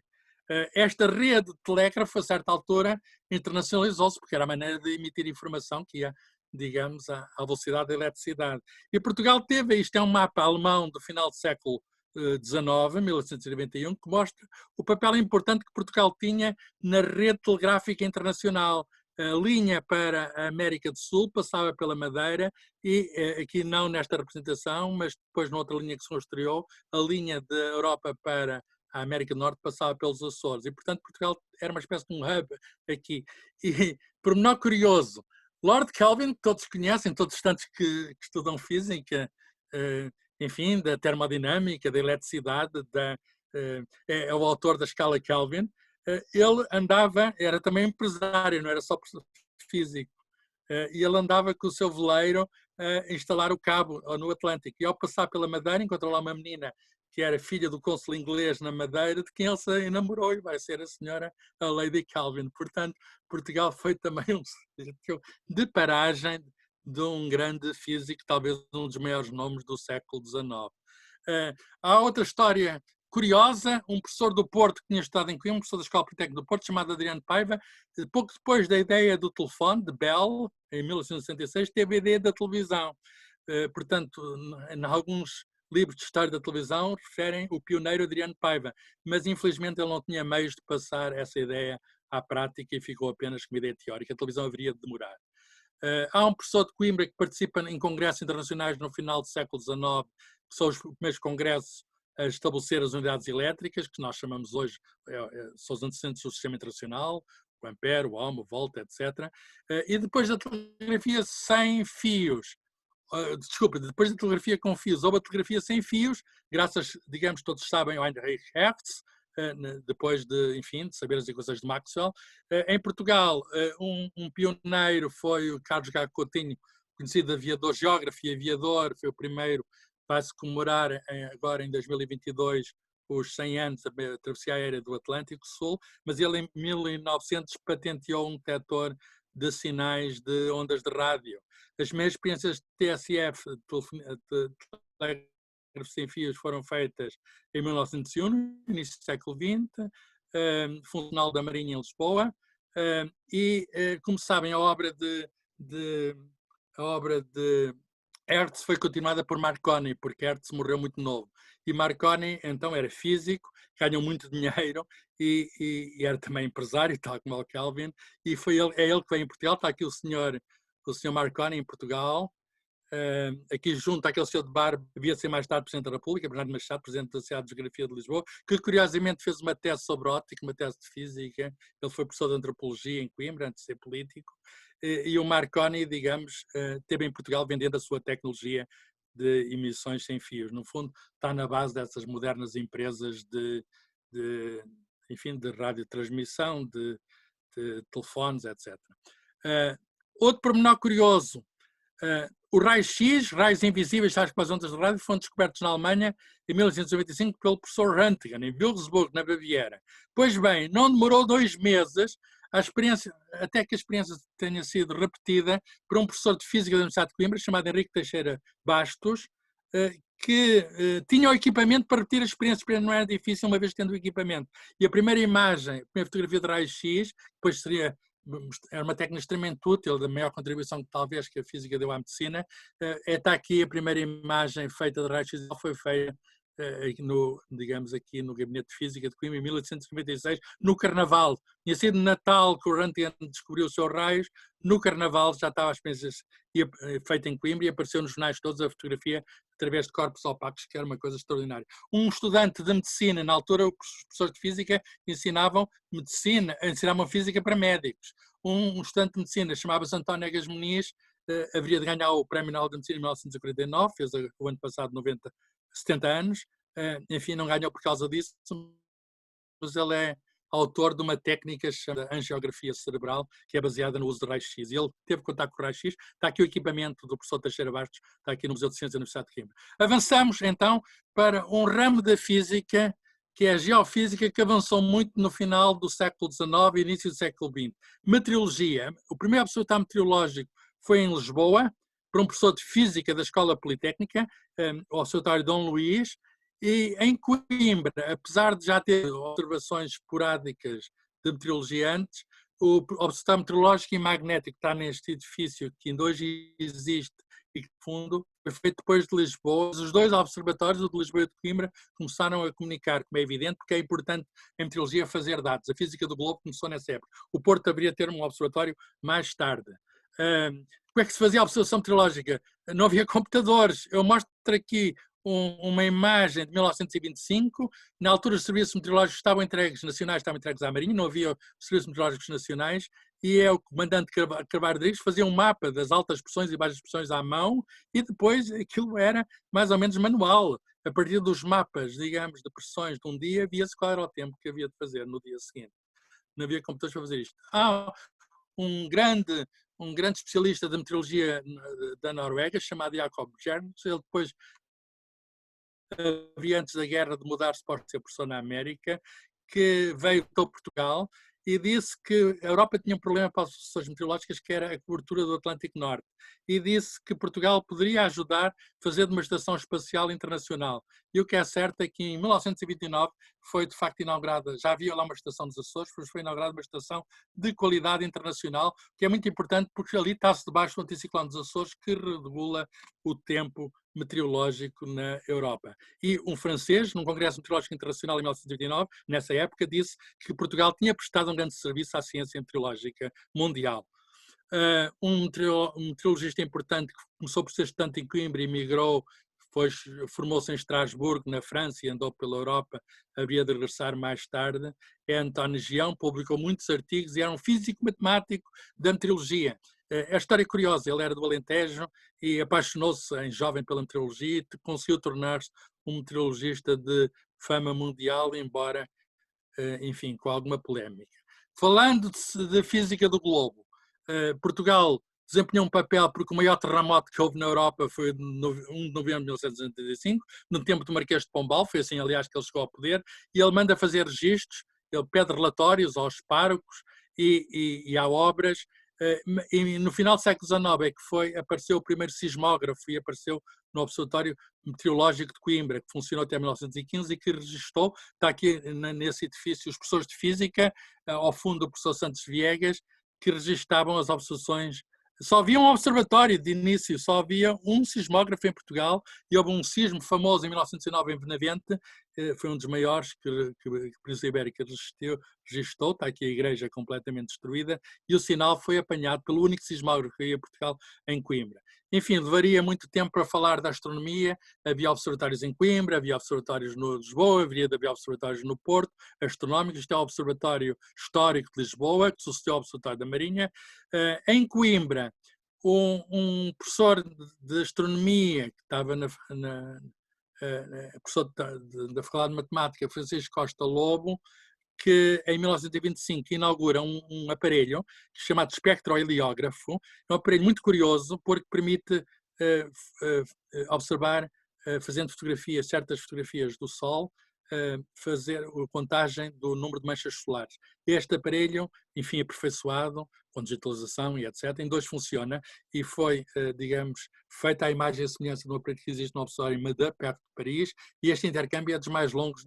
Esta rede de telégrafo, a certa altura, internacionalizou-se, porque era a maneira de emitir informação que ia, digamos, à velocidade da eletricidade. E Portugal teve, isto é um mapa alemão do final do século XIX, 1891, que mostra o papel importante que Portugal tinha na rede telegráfica internacional. A linha para a América do Sul passava pela Madeira e, aqui não nesta representação, mas depois noutra linha que se construiu, a linha da Europa para a América do Norte passava pelos Açores. E, portanto, Portugal era uma espécie de um hub aqui. E, por menor curioso, Lord Kelvin, que todos conhecem, todos os estudantes que estudam física, enfim, da termodinâmica, da eletricidade, é o autor da escala Kelvin. Ele andava, era também empresário, não era só físico, e ele andava com o seu veleiro a instalar o cabo no Atlântico. E ao passar pela Madeira, encontrou lá uma menina que era filha do cônsul inglês na Madeira, de quem ele se enamorou, e vai ser a senhora, a Lady Kelvin. Portanto, Portugal foi também um sítio de paragem de um grande físico, talvez um dos maiores nomes do século XIX. Há outra história curiosa, um professor do Porto que tinha estudado em Coimbra, um professor da Escola Politécnica do Porto, chamado Adriano Paiva, pouco depois da ideia do telefone, de Bell, em 1966, teve a ideia da televisão. Portanto, em alguns livros de história da televisão referem o pioneiro Adriano Paiva, mas infelizmente ele não tinha meios de passar essa ideia à prática e ficou apenas com uma ideia teórica. A televisão haveria de demorar. Há um professor de Coimbra que participa em congressos internacionais no final do século XIX, que são os primeiros congressos a estabelecer as unidades elétricas, que nós chamamos hoje, são os antecedentes do sistema internacional, o ampere, o ohm, o volt, etc. E depois da telegrafia sem fios, depois da telegrafia com fios, houve a telegrafia sem fios, graças, digamos, todos sabem, ao Heinrich Hertz, depois de, enfim, de saber as equações de Maxwell. Em Portugal, um pioneiro foi o Carlos Gago Coutinho, conhecido aviador, geógrafo e aviador, foi o primeiro. Vai-se comemorar agora em 2022 os 100 anos da travessia aérea do Atlântico Sul, mas ele em 1900 patenteou um detector de sinais de ondas de rádio. As minhas experiências de TSF, de sem fios, foram feitas em 1901, no início do século XX, funcional da Marinha em Lisboa, e, como sabem, a obra de Hertz foi continuada por Marconi, porque Hertz morreu muito novo. E Marconi, então, era físico, ganhou muito dinheiro e era também empresário, tal como o Kelvin, e é ele que veio em Portugal. Está aqui o senhor Marconi em Portugal, aqui junto àquele senhor de Barba, devia ser mais tarde Presidente da República, Bernardo Machado, Presidente da Sociedade de Geografia de Lisboa, que curiosamente fez uma tese sobre óptica, uma tese de física. Ele foi professor de antropologia em Coimbra, antes de ser político. E o Marconi, digamos, esteve em Portugal vendendo a sua tecnologia de emissões sem fios. No fundo, está na base dessas modernas empresas enfim, de radiotransmissão, de telefones, etc. Outro pormenor curioso, os raios-x, raios invisíveis, tais como as ondas de rádio, foram descobertos na Alemanha em 1995 pelo professor Röntgen, em Würzburg, na Baviera. Pois bem, não demorou 2 meses até que a experiência tenha sido repetida por um professor de Física da Universidade de Coimbra, chamado Henrique Teixeira Bastos, que tinha o equipamento para repetir a experiência, porque não era difícil uma vez tendo o equipamento. E a primeira imagem, a primeira fotografia de raio-x, depois era uma técnica extremamente útil, da maior contribuição que talvez que a física deu à medicina. Está aqui a primeira imagem feita de raio-x, foi feita digamos aqui no Gabinete de Física de Coimbra em 1896, no Carnaval. Tinha sido no Natal que o Röntgen descobriu os seus raios, no Carnaval já estava a experiência feita em Coimbra e apareceu nos jornais todos a fotografia através de corpos opacos, que era uma coisa extraordinária. Um estudante de medicina, na altura os professores de física ensinavam física para médicos. Um estudante de medicina chamava-se António Egas Muniz, haveria de ganhar o Prémio Nobel de Medicina em 1949, fez o ano passado 70 anos, enfim, não ganhou por causa disso, mas ele é autor de uma técnica chamada angiografia cerebral, que é baseada no uso de raio-x. Ele teve contato com o raio-x. Está aqui o equipamento do professor Teixeira Bastos, está aqui no Museu de Ciências da Universidade de Coimbra. Avançamos, então, para um ramo da física, que é a geofísica, que avançou muito no final do século XIX e início do século XX. Meteorologia. O primeiro absoluto meteorológico foi em Lisboa, por um professor de física da Escola Politécnica, o Observatório Dom Luís, e em Coimbra, apesar de já ter observações esporádicas de meteorologia antes, o Observatório Meteorológico e Magnético está neste edifício que ainda hoje existe e que, no fundo, foi feito depois de Lisboa. Os dois observatórios, o de Lisboa e o de Coimbra, começaram a comunicar, como é evidente, porque é importante em meteorologia fazer dados. A física do globo começou nessa época. O Porto haveria de ter um observatório mais tarde. Como é que se fazia a observação meteorológica? Não havia computadores. Eu mostro aqui uma imagem de 1925. Na altura, os serviços meteorológicos estavam entregues à Marinha, não havia serviços meteorológicos nacionais, e é o comandante Carvalho Rodrigues fazia um mapa das altas pressões e baixas pressões à mão e depois aquilo era mais ou menos manual. A partir dos mapas, digamos, de pressões de um dia, via-se qual era o tempo que havia de fazer no dia seguinte. Não havia computadores para fazer isto. Há um grande especialista da meteorologia da Noruega, chamado Jakob Jerns. Ele depois havia antes da guerra de mudar-se para ser professor na América, que veio para Portugal e disse que a Europa tinha um problema para as estações meteorológicas, que era a cobertura do Atlântico Norte. E disse que Portugal poderia ajudar a fazer de uma estação espacial internacional. E o que é certo é que em 1929 foi de facto inaugurada, já havia lá uma estação dos Açores, mas foi inaugurada uma estação de qualidade internacional, que é muito importante porque ali está-se debaixo do anticiclone dos Açores, que regula o tempo meteorológico na Europa. E um francês, num Congresso Meteorológico Internacional em 1929, nessa época, disse que Portugal tinha prestado um grande serviço à ciência meteorológica mundial. Um meteorologista importante que começou por ser estudante em Coimbra e migrou, formou-se em Estrasburgo, na França, e andou pela Europa, havia de regressar mais tarde, é António Gião, publicou muitos artigos e era um físico-matemático da meteorologia. A história é curiosa, ele era do Alentejo e apaixonou-se em jovem pela meteorologia e conseguiu tornar-se um meteorologista de fama mundial, embora, enfim, com alguma polémica. Falando de física do globo, Portugal desempenhou um papel porque o maior terremoto que houve na Europa foi 1 de novembro de 1985, no tempo do Marquês de Pombal, foi assim, aliás, que ele chegou ao poder, e ele manda fazer registros, ele pede relatórios aos párocos e a obras, e no final do século XIX é que apareceu o primeiro sismógrafo e apareceu no Observatório Meteorológico de Coimbra, que funcionou até 1915 e que registou, está aqui nesse edifício, os professores de Física, ao fundo do professor Santos Viegas, que registavam as observações. Só havia um observatório de início, só havia um sismógrafo em Portugal e houve um sismo famoso em 1909 em Benavente, foi um dos maiores que a Península Ibérica registou, está aqui a igreja completamente destruída, e o sinal foi apanhado pelo único sismógrafo que ia a Portugal em Coimbra. Enfim, levaria muito tempo para falar da astronomia, havia observatórios em Coimbra, havia observatórios no Lisboa, havia observatórios no Porto, astronómicos, este é o Observatório Histórico de Lisboa, que sucedeu ao Observatório da Marinha. Em Coimbra, um professor de astronomia, que estava professor da Faculdade de Matemática, Francisco Costa Lobo, que em 1925 inaugura um aparelho chamado espectroheliógrafo. É um aparelho muito curioso porque permite observar, fazendo fotografias, certas fotografias do Sol, fazer a contagem do número de manchas solares. Este aparelho, enfim, aperfeiçoado, com digitalização e etc., em dois funciona e foi, digamos, feita a imagem e a semelhança de um aparelho que existe no Observatório Madrid, perto de Paris, e este intercâmbio é dos mais longos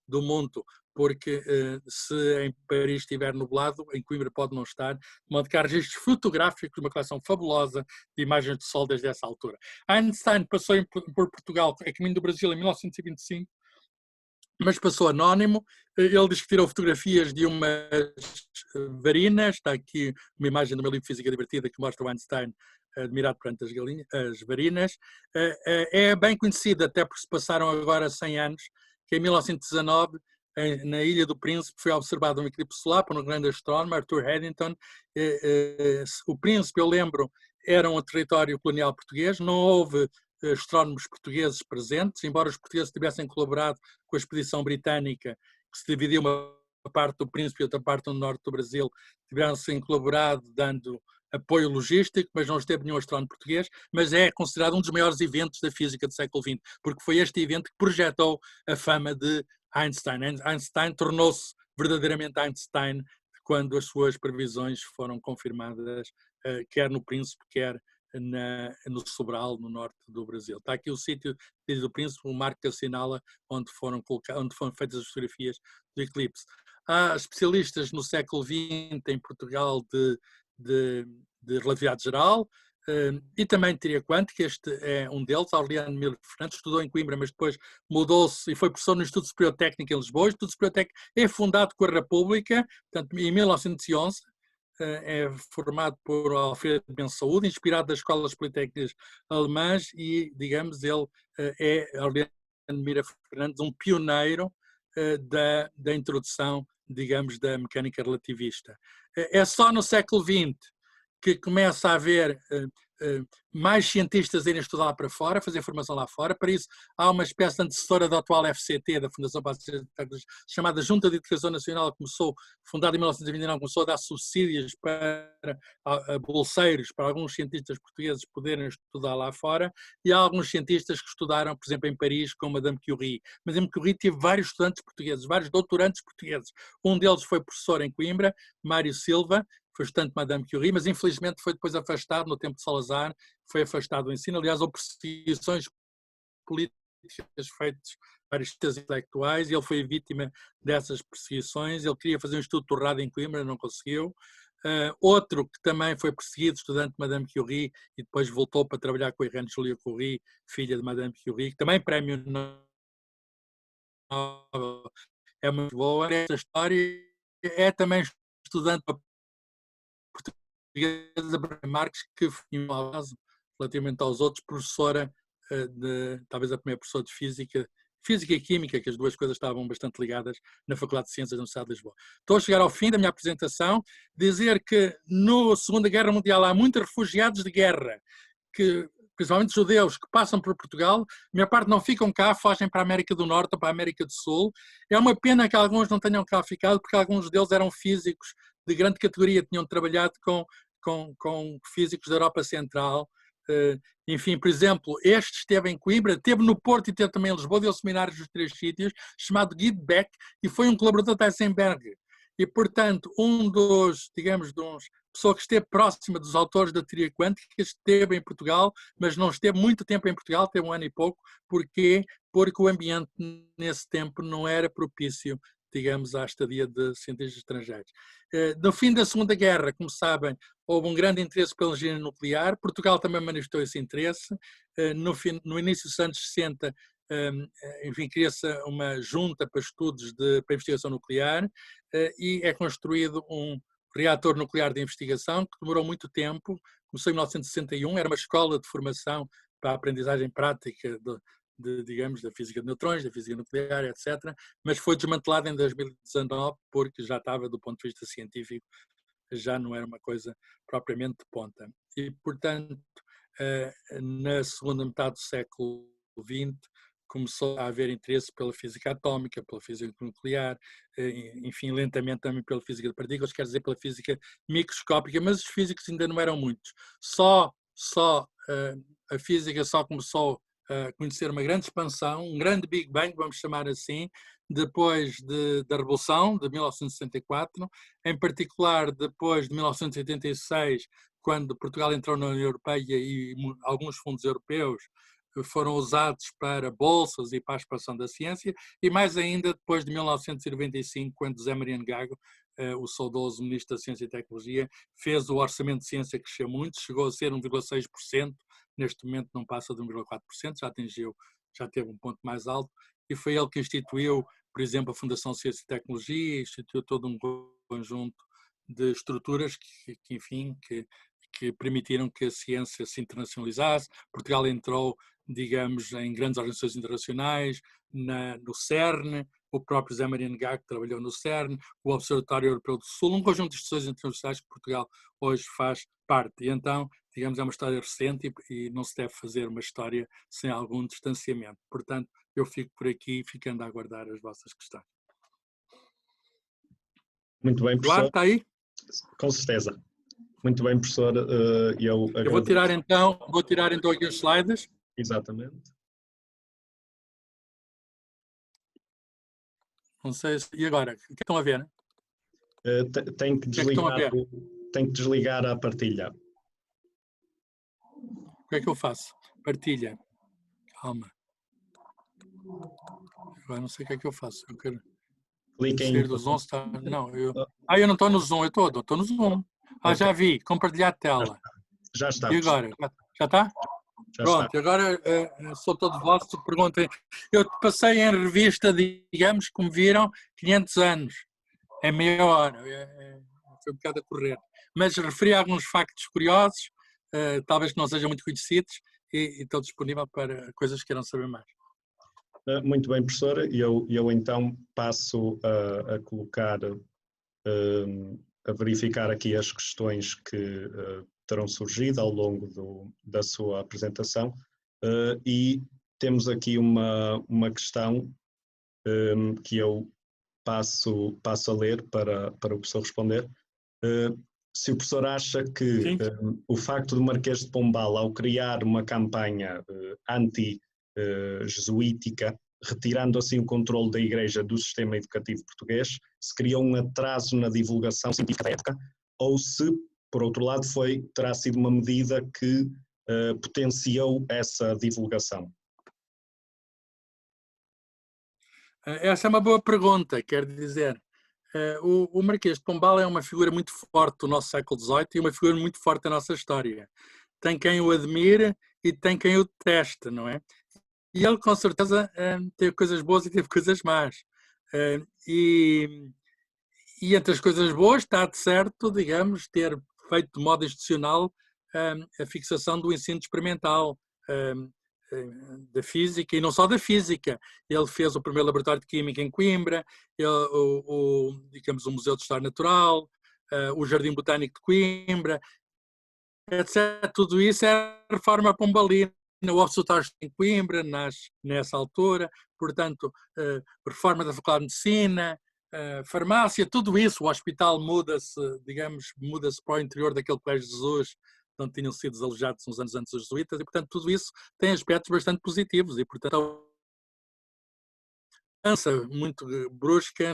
do mundo, porque se em Paris estiver nublado, em Coimbra pode não estar, de modo que há registros fotográficos, uma coleção fabulosa de imagens de Sol desde essa altura. Einstein passou por Portugal, a caminho do Brasil, em 1925, mas passou anónimo. Ele diz que tirou fotografias de umas varinas, está aqui uma imagem do meu livro Física Divertida que mostra o Einstein admirado perante as varinas. É bem conhecido, até porque se passaram agora 100 anos, que em 1919, na Ilha do Príncipe, foi observado um eclipse solar por um grande astrónomo, Arthur Eddington. O Príncipe, eu lembro, era um território colonial português, não houve astrónomos portugueses presentes, embora os portugueses tivessem colaborado com a expedição britânica, que se dividiu uma parte do Príncipe e outra parte do norte do Brasil, tiveram-se colaborado dando apoio logístico, mas não esteve nenhum astrónomo português, mas é considerado um dos maiores eventos da física do século XX, porque foi este evento que projetou a fama de Einstein. Einstein tornou-se verdadeiramente Einstein quando as suas previsões foram confirmadas, quer no Príncipe, quer no Sobral, no norte do Brasil. Está aqui o sítio do Príncipe, o marco que assinala onde foram feitas as fotografias do eclipse. Há especialistas no século XX em Portugal de relatividade geral e também de teoria quântica. Este é um deles, Aureliano Miller Fernandes, estudou em Coimbra, mas depois mudou-se e foi professor no Instituto Superior Técnico em Lisboa. O Instituto Superior Técnico é fundado com a República, portanto, em 1911, é formado por Alfredo Ben-Saúde, inspirado das escolas politécnicas alemãs e, digamos, ele é, Aureliano Mira Fernandes, um pioneiro da introdução digamos, da mecânica relativista. É só no século XX que começa a haver mais cientistas a irem estudar para fora, fazer formação lá fora. Para isso, há uma espécie de antecessora da atual FCT, da Fundação para a Ciência e Tecnologia, chamada Junta de Educação Nacional, que começou, fundada em 1929, começou a dar subsídios para bolseiros, para alguns cientistas portugueses poderem estudar lá fora, e há alguns cientistas que estudaram, por exemplo, em Paris, com Madame Curie. Madame Curie teve vários estudantes portugueses, vários doutorantes portugueses. Um deles foi professor em Coimbra, Mário Silva, foi estudante de Madame Curie, mas infelizmente foi depois afastado, no tempo de Salazar, foi afastado do ensino. Aliás, houve perseguições políticas feitas a artistas intelectuais e ele foi vítima dessas perseguições. Ele queria fazer um estudo torrado em Coimbra, não conseguiu. Outro que também foi perseguido, estudante de Madame Curie, e depois voltou para trabalhar com a Irene Julia Curie, filha de Madame Curie, que também prémio Nobel, é muito boa. Esta história é também estudante portuguesa Marques, que foi relativamente aos outros, professora talvez a primeira professora de Física e Química, que as duas coisas estavam bastante ligadas na Faculdade de Ciências da Universidade de Lisboa. Estou a chegar ao fim da minha apresentação, dizer que na Segunda Guerra Mundial há muitos refugiados de guerra, que principalmente judeus, que passam por Portugal, a maior parte não ficam cá, fogem para a América do Norte ou para a América do Sul. É uma pena que alguns não tenham cá ficado, porque alguns deles eram físicos de grande categoria, tinham trabalhado com físicos da Europa Central. Enfim, por exemplo, este esteve em Coimbra, esteve no Porto e esteve também em Lisboa, deu seminários nos 3 sítios, chamado Guido Beck, e foi um colaborador da Heisenberg. E, portanto, digamos, pessoa que esteve próxima dos autores da teoria quântica, esteve em Portugal, mas não esteve muito tempo em Portugal, teve 1 ano e pouco. Porquê? Porque o ambiente nesse tempo não era propício, digamos, à estadia de cientistas estrangeiros. No fim da Segunda Guerra, como sabem, houve um grande interesse pela engenharia nuclear. Portugal também manifestou esse interesse. No início dos anos 60, enfim, cria-se uma junta para estudos para investigação nuclear e é construído um reator nuclear de investigação que demorou muito tempo. Começou em 1961, era uma escola de formação para a aprendizagem prática digamos, da física de neutrões, da física nuclear, etc., mas foi desmantelado em 2019 porque já estava, do ponto de vista científico, já não era uma coisa propriamente de ponta. E, portanto, na segunda metade do século XX, começou a haver interesse pela física atómica, pela física nuclear, enfim, lentamente também pela física de partículas, quer dizer, pela física microscópica, mas os físicos ainda não eram muitos. A física só começou a conhecer uma grande expansão, um grande Big Bang, vamos chamar assim, depois da Revolução de 1964, em particular depois de 1986, quando Portugal entrou na União Europeia e alguns fundos europeus foram usados para bolsas e para a expansão da ciência, e mais ainda depois de 1995, quando José Mariano Gago, o saudoso Ministro da Ciência e Tecnologia, fez o orçamento de ciência crescer muito, chegou a ser 1,6%, neste momento não passa de 1,4%, já teve um ponto mais alto, e foi ele que instituiu, por exemplo, a Fundação Ciência e Tecnologia, instituiu todo um conjunto de estruturas que permitiram que a ciência se internacionalizasse. Portugal entrou, digamos, em grandes organizações internacionais, no CERN, o próprio José Mariano Gago trabalhou no CERN, o Observatório Europeu do Sul, um conjunto de instituições internacionais que Portugal hoje faz parte. E então, digamos, é uma história recente e não se deve fazer uma história sem algum distanciamento. Portanto, eu fico por aqui, ficando a aguardar as vossas questões. Muito bem, professor. Eduardo, está aí? Com certeza. Muito bem, professor. Eu vou tirar então aqui os slides. Exatamente. Não sei se... E agora? O que estão a ver? Tem que desligar a partilha. O que é que eu faço? Partilha. Calma. Agora não sei o que é que eu faço. Eu quero sair do Zoom. Não, eu não estou no Zoom. Eu estou no Zoom. Okay. Já vi. Compartilhar a tela. Já está. E agora? Já está? Pronto, está. Agora sou todo vosso. Perguntem. Eu passei em revista, digamos, como viram, 500 anos. É meia hora. Foi um bocado a correr. Mas referi alguns factos curiosos, talvez que não sejam muito conhecidos, e estou disponível para coisas que queiram saber mais. Muito bem, professora. Eu então passo a colocar, a verificar aqui as questões que terão surgido ao longo da sua apresentação, e temos aqui uma questão que eu passo a ler para o professor responder. Se o professor acha que o facto do Marquês de Pombal, ao criar uma campanha anti-jesuítica, retirando assim o controle da Igreja do sistema educativo português, se criou um atraso na divulgação científica da época, ou se, por outro lado, terá sido uma medida que potenciou essa divulgação? Essa é uma boa pergunta, quer dizer, o Marquês de Pombal é uma figura muito forte do nosso século XVIII e uma figura muito forte da nossa história. Tem quem o admire e tem quem o deteste, não é? E ele, com certeza, teve coisas boas e teve coisas más. E entre as coisas boas está de certo, digamos, ter feito de modo institucional a fixação do ensino experimental da física, e não só da física. Ele fez o primeiro laboratório de química em Coimbra, digamos, o Museu de História Natural, o Jardim Botânico de Coimbra, etc. Tudo isso é a reforma pombalina. O Observatório em Coimbra nasce nessa altura, portanto, reforma da Faculdade de Medicina, farmácia, tudo isso. O hospital muda-se, digamos, muda-se para o interior daquele Colégio de Jesus, onde tinham sido desalojados uns anos antes os jesuítas, e, portanto, tudo isso tem aspectos bastante positivos, e, portanto, a mudança muito brusca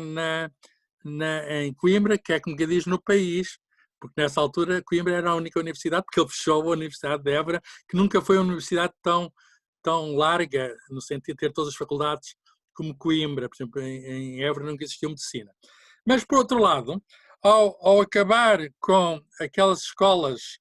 em Coimbra, que é, como que diz, no país, porque nessa altura Coimbra era a única universidade, porque ele fechou a Universidade de Évora, que nunca foi uma universidade tão larga, no sentido de ter todas as faculdades como Coimbra. Por exemplo, em Évora nunca existiu medicina. Mas, por outro lado, ao acabar com aquelas escolas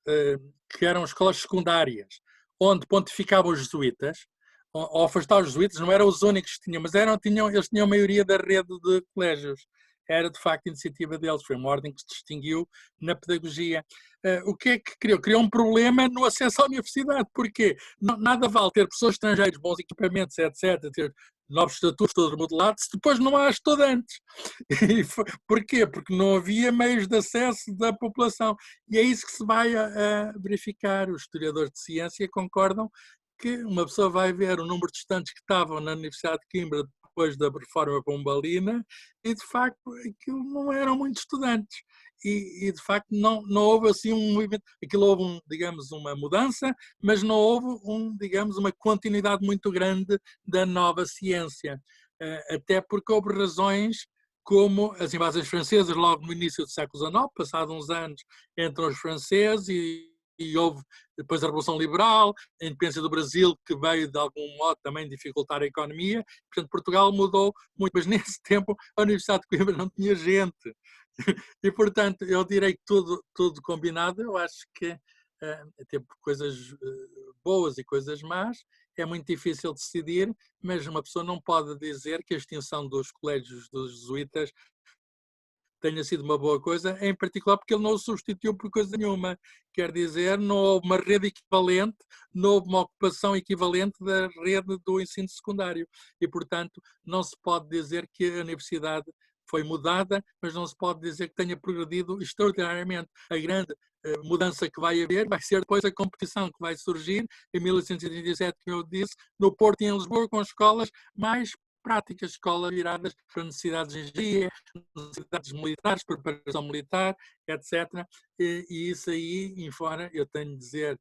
que eram escolas secundárias, onde pontificavam os jesuítas, ao afastar os jesuítas, não eram os únicos que tinham, mas eles tinham a maioria da rede de colégios. Era, de facto, a iniciativa deles. Foi uma ordem que se distinguiu na pedagogia. O que é que criou? Criou um problema no acesso à universidade. Porquê? Nada vale ter pessoas estrangeiras, bons equipamentos, etc., ter novos estatutos todos remodelados, se depois não há estudantes. Porquê? Porque não havia meios de acesso da população. E é isso que se vai a verificar. Os historiadores de ciência concordam que uma pessoa vai ver o número de estudantes que estavam na Universidade de Coimbra depois da reforma pombalina, e de facto aquilo não eram muitos estudantes. E de facto não houve assim um movimento, aquilo houve, digamos, uma mudança, mas não houve digamos, uma continuidade muito grande da nova ciência. Até porque houve razões como as invasões francesas logo no início do século XIX, passados uns anos entram os franceses e houve depois a Revolução Liberal, a independência do Brasil, que veio de algum modo também dificultar a economia. Portanto, Portugal mudou muito, mas nesse tempo a Universidade de Coimbra não tinha gente. E, portanto, eu direi que tudo combinado, eu acho que teve coisas boas e coisas más, é muito difícil decidir, mas uma pessoa não pode dizer que a extinção dos colégios dos jesuítas tenha sido uma boa coisa, em particular porque ele não o substituiu por coisa nenhuma. Quer dizer, não houve uma rede equivalente, não houve uma ocupação equivalente da rede do ensino secundário. E, portanto, não se pode dizer que a universidade foi mudada, mas não se pode dizer que tenha progredido extraordinariamente. A grande mudança que vai haver vai ser depois a competição que vai surgir em 1837, como eu disse, no Porto e em Lisboa, com escolas mais práticas, escolas viradas para necessidades de engenharia, necessidades militares, preparação militar, etc. E isso aí, em fora, eu tenho de dizer,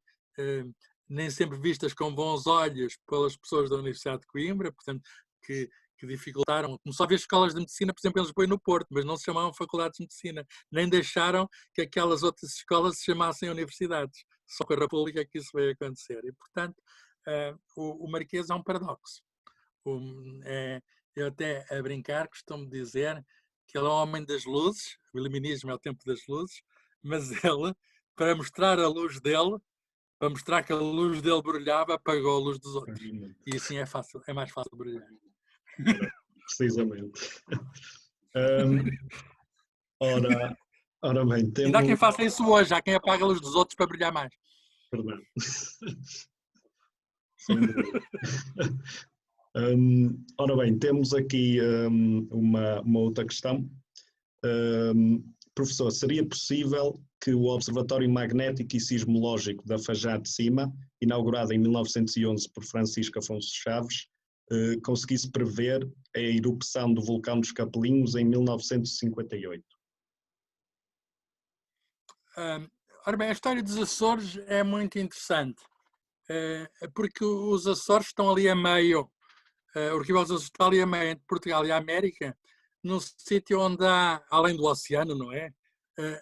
nem sempre vistas com bons olhos pelas pessoas da Universidade de Coimbra, portanto, que dificultaram. Começou a haver escolas de medicina, por exemplo, em Lisboa e no Porto, mas não se chamavam faculdades de medicina, nem deixaram que aquelas outras escolas se chamassem universidades. Só com a República é que isso veio acontecer. E, portanto, o Marquês é um paradoxo. Eu até a brincar costumo dizer que ele é o homem das luzes, o iluminismo é o tempo das luzes, mas ele, para mostrar a luz dele, para mostrar que a luz dele brilhava, apagou a luz dos outros. E assim é mais fácil brilhar. Precisamente. Ora bem, temos... Ainda há quem faça isso hoje, há quem apaga a luz dos outros para brilhar mais. Perdão. Sem dúvida. Ora bem, temos aqui uma outra questão. Professor, seria possível que o Observatório Magnético e Sismológico da Fajá de Cima, inaugurado em 1911 por Francisco Afonso Chaves, conseguisse prever a erupção do vulcão dos Capelinhos em 1958? Ora bem, a história dos Açores é muito interessante, porque os Açores estão ali a meio, o arquivo dos Açores está ali a meio entre Portugal e a América, num sítio onde há, além do oceano, não é?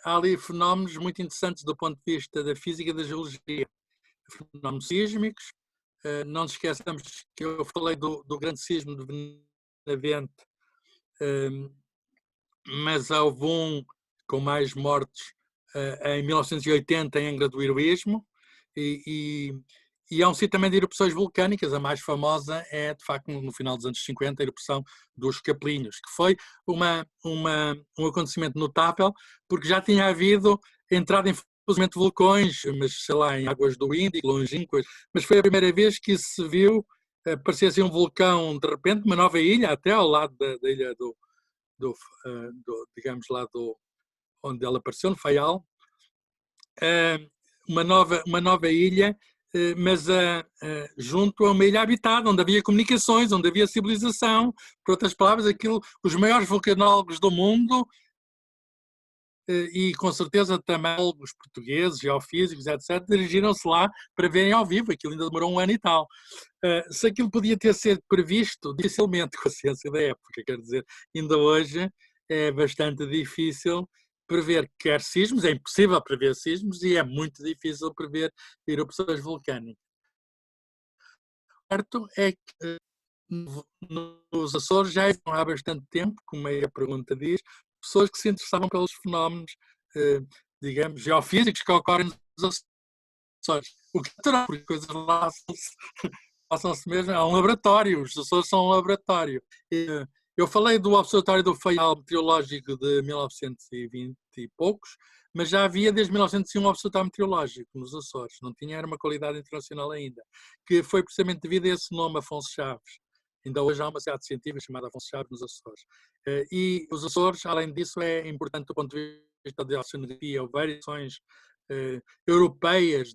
Há ali fenómenos muito interessantes do ponto de vista da física e da geologia. Fenómenos sísmicos, não nos esqueçamos que eu falei do grande sismo de Benavente, mas houve um com mais mortes em 1980 em Angra do Heroísmo, e é um sítio também de erupções vulcânicas. A mais famosa é, de facto, no final dos anos 50, a erupção dos Capelinhos, que foi um acontecimento notável, porque já tinha havido entrada em funcionamento de vulcões, mas sei lá, em águas do Índico, longínquas, mas foi a primeira vez que se viu aparecer assim um vulcão, de repente, uma nova ilha, até ao lado da ilha digamos lá, onde ela apareceu, no Faial, uma nova ilha, mas junto a uma ilha habitada, onde havia comunicações, onde havia civilização. Por outras palavras, os maiores vulcanólogos do mundo, e com certeza também os portugueses, geofísicos, etc., dirigiram-se lá para verem ao vivo. Aquilo ainda demorou um ano e tal. Se aquilo podia ter sido previsto, dificilmente, com a ciência da época, quer dizer, ainda hoje é bastante difícil prever quer sismos, é impossível prever sismos e é muito difícil prever erupções vulcânicas. Certo é que nos Açores já há bastante tempo, como a pergunta diz, pessoas que se interessavam pelos fenómenos, digamos, geofísicos que ocorrem nos Açores. O que é natural, porque coisas lá passam-se mesmo, é um laboratório, os Açores são um laboratório. Eu falei do Observatório do Faial Meteorológico de 1920 e poucos, mas já havia desde 1901 um Observatório Meteorológico nos Açores, não tinha, era uma qualidade internacional ainda, que foi precisamente devido a esse nome, Afonso Chaves. Ainda hoje há uma cidade científica chamada Afonso Chaves nos Açores. E os Açores, além disso, é importante do ponto de vista da oceanografia, houve variações europeias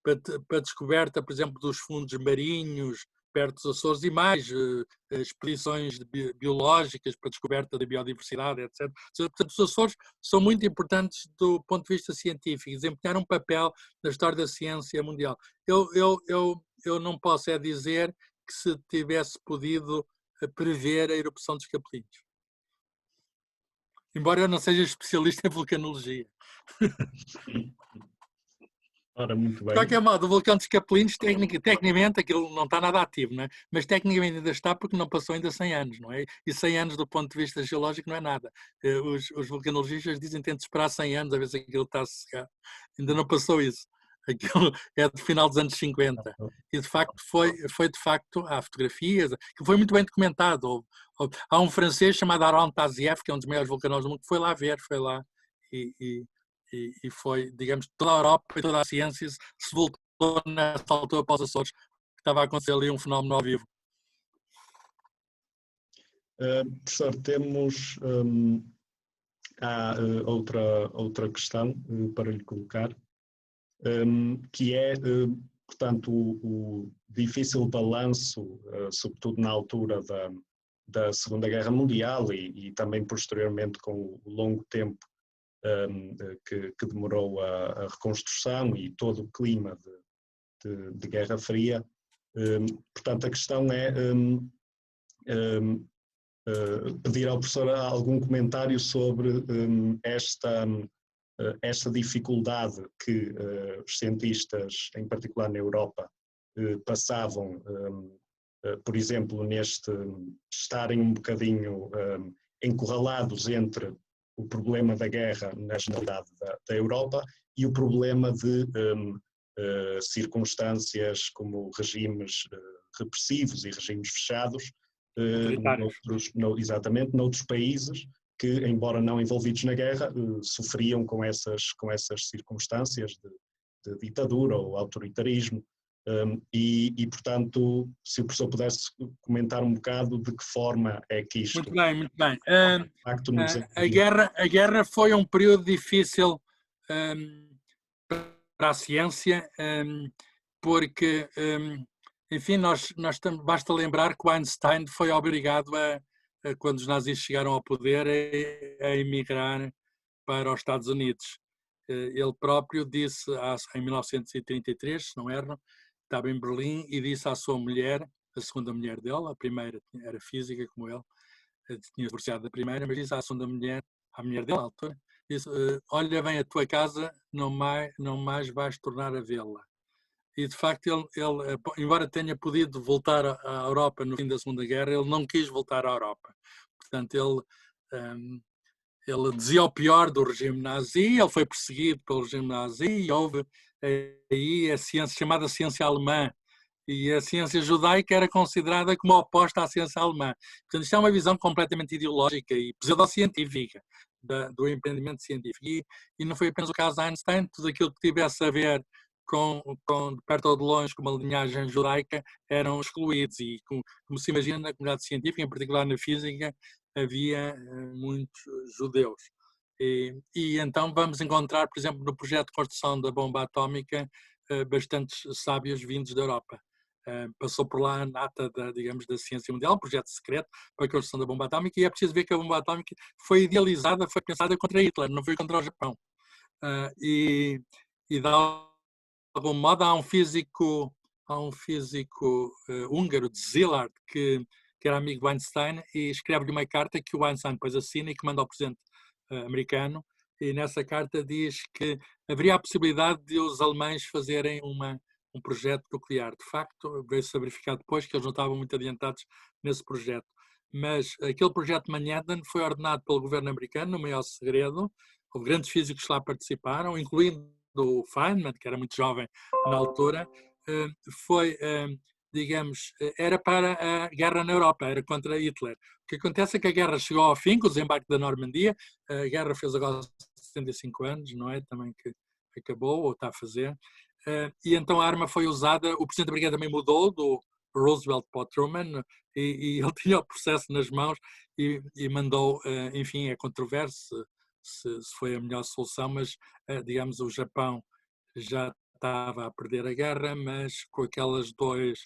para a descoberta, por exemplo, dos fundos marinhos perto dos Açores e mais expedições biológicas para a descoberta da biodiversidade, etc. Portanto, os Açores são muito importantes do ponto de vista científico, desempenharam um papel na história da ciência mundial. Eu não posso dizer que se tivesse podido prever a erupção dos Capelinhos. Embora eu não seja especialista em vulcanologia. Ora, muito bem. De qualquer modo, o vulcão dos Capelinhos, tecnicamente, aquilo não está nada ativo, não é? Mas tecnicamente ainda está porque não passou ainda 100 anos, não é? E 100 anos do ponto de vista geológico não é nada. Os vulcanologistas dizem que tem de esperar 100 anos a ver se aquilo está a secar. Ainda não passou isso. Aquilo é do final dos anos 50. E de facto foi de facto, há fotografias, que foi muito bem documentado. Há um francês chamado Aron Tazieff, que é um dos maiores vulcanólogos do mundo, que foi lá ver, e foi, digamos, toda a Europa e toda a ciência se voltou nessa altura para os Açores, que estava a acontecer ali um fenómeno ao vivo. Professor, temos há outra questão para lhe colocar, que é, portanto, o difícil balanço, sobretudo na altura da Segunda Guerra Mundial e também posteriormente com o longo tempo que demorou a reconstrução e todo o clima de Guerra Fria. Portanto, a questão é pedir ao professor algum comentário sobre esta dificuldade que os cientistas, em particular na Europa, passavam, por exemplo, estarem um bocadinho encurralados entre o problema da guerra na generalidade da Europa e o problema de circunstâncias como regimes repressivos e regimes fechados, exatamente, noutros países que, embora não envolvidos na guerra, sofriam com essas circunstâncias de ditadura ou autoritarismo. Portanto, se o professor pudesse comentar um bocado de que forma é que isto... Muito bem, muito bem. Impacto no A guerra foi um período difícil para a ciência, porque, enfim, basta lembrar que o Einstein foi obrigado quando os nazis chegaram ao poder, a emigrar para os Estados Unidos. Ele próprio disse, em 1933, se não erro, estava em Berlim e disse à sua mulher, a segunda mulher dele, a primeira era física como ele, tinha divorciado da primeira, mas disse à segunda mulher, à mulher dele, à altura, disse, olha bem a tua casa, não mais vais tornar a vê-la. E de facto ele, embora tenha podido voltar à Europa no fim da Segunda Guerra, ele não quis voltar à Europa. Portanto, ele dizia o pior do regime nazi, ele foi perseguido pelo regime nazi e houve aí a ciência chamada ciência alemã, e a ciência judaica era considerada como oposta à ciência alemã. Portanto, isto é uma visão completamente ideológica e pseudocientífica do empreendimento científico. E não foi apenas o caso de Einstein, tudo aquilo que tivesse a ver com de perto ou de longe com uma linhagem judaica eram excluídos. E como se imagina na comunidade científica, em particular na física, havia muitos judeus. E então vamos encontrar, por exemplo, no projeto de construção da bomba atómica, bastantes sábios vindos da Europa. Passou por lá a nata digamos, da ciência mundial, um projeto secreto para a construção da bomba atómica, e é preciso ver que a bomba atómica foi idealizada, foi pensada contra Hitler, não foi contra o Japão. E de algum modo há um físico húngaro, de Szilard, que era amigo do Einstein, e escreve-lhe uma carta que o Einstein depois assina e que manda ao presidente americano, e nessa carta diz que haveria a possibilidade de os alemães fazerem um projeto nuclear. De facto, veio-se a verificar depois que eles não estavam muito adiantados nesse projeto. Mas aquele projeto Manhattan foi ordenado pelo governo americano no maior segredo. Houve grandes físicos que lá participaram, incluindo o Feynman, que era muito jovem na altura. Digamos, era para a guerra na Europa, era contra Hitler. O que acontece é que a guerra chegou ao fim, com o desembarque da Normandia. A guerra fez agora 75 anos, não é? Também que acabou, ou está a fazer. E então a arma foi usada, o Presidente americano também mudou do Roosevelt para o Truman, e ele tinha o processo nas mãos e mandou, enfim, é controverso se foi a melhor solução, mas, digamos, o Japão já estava a perder a guerra, mas com aqueles 2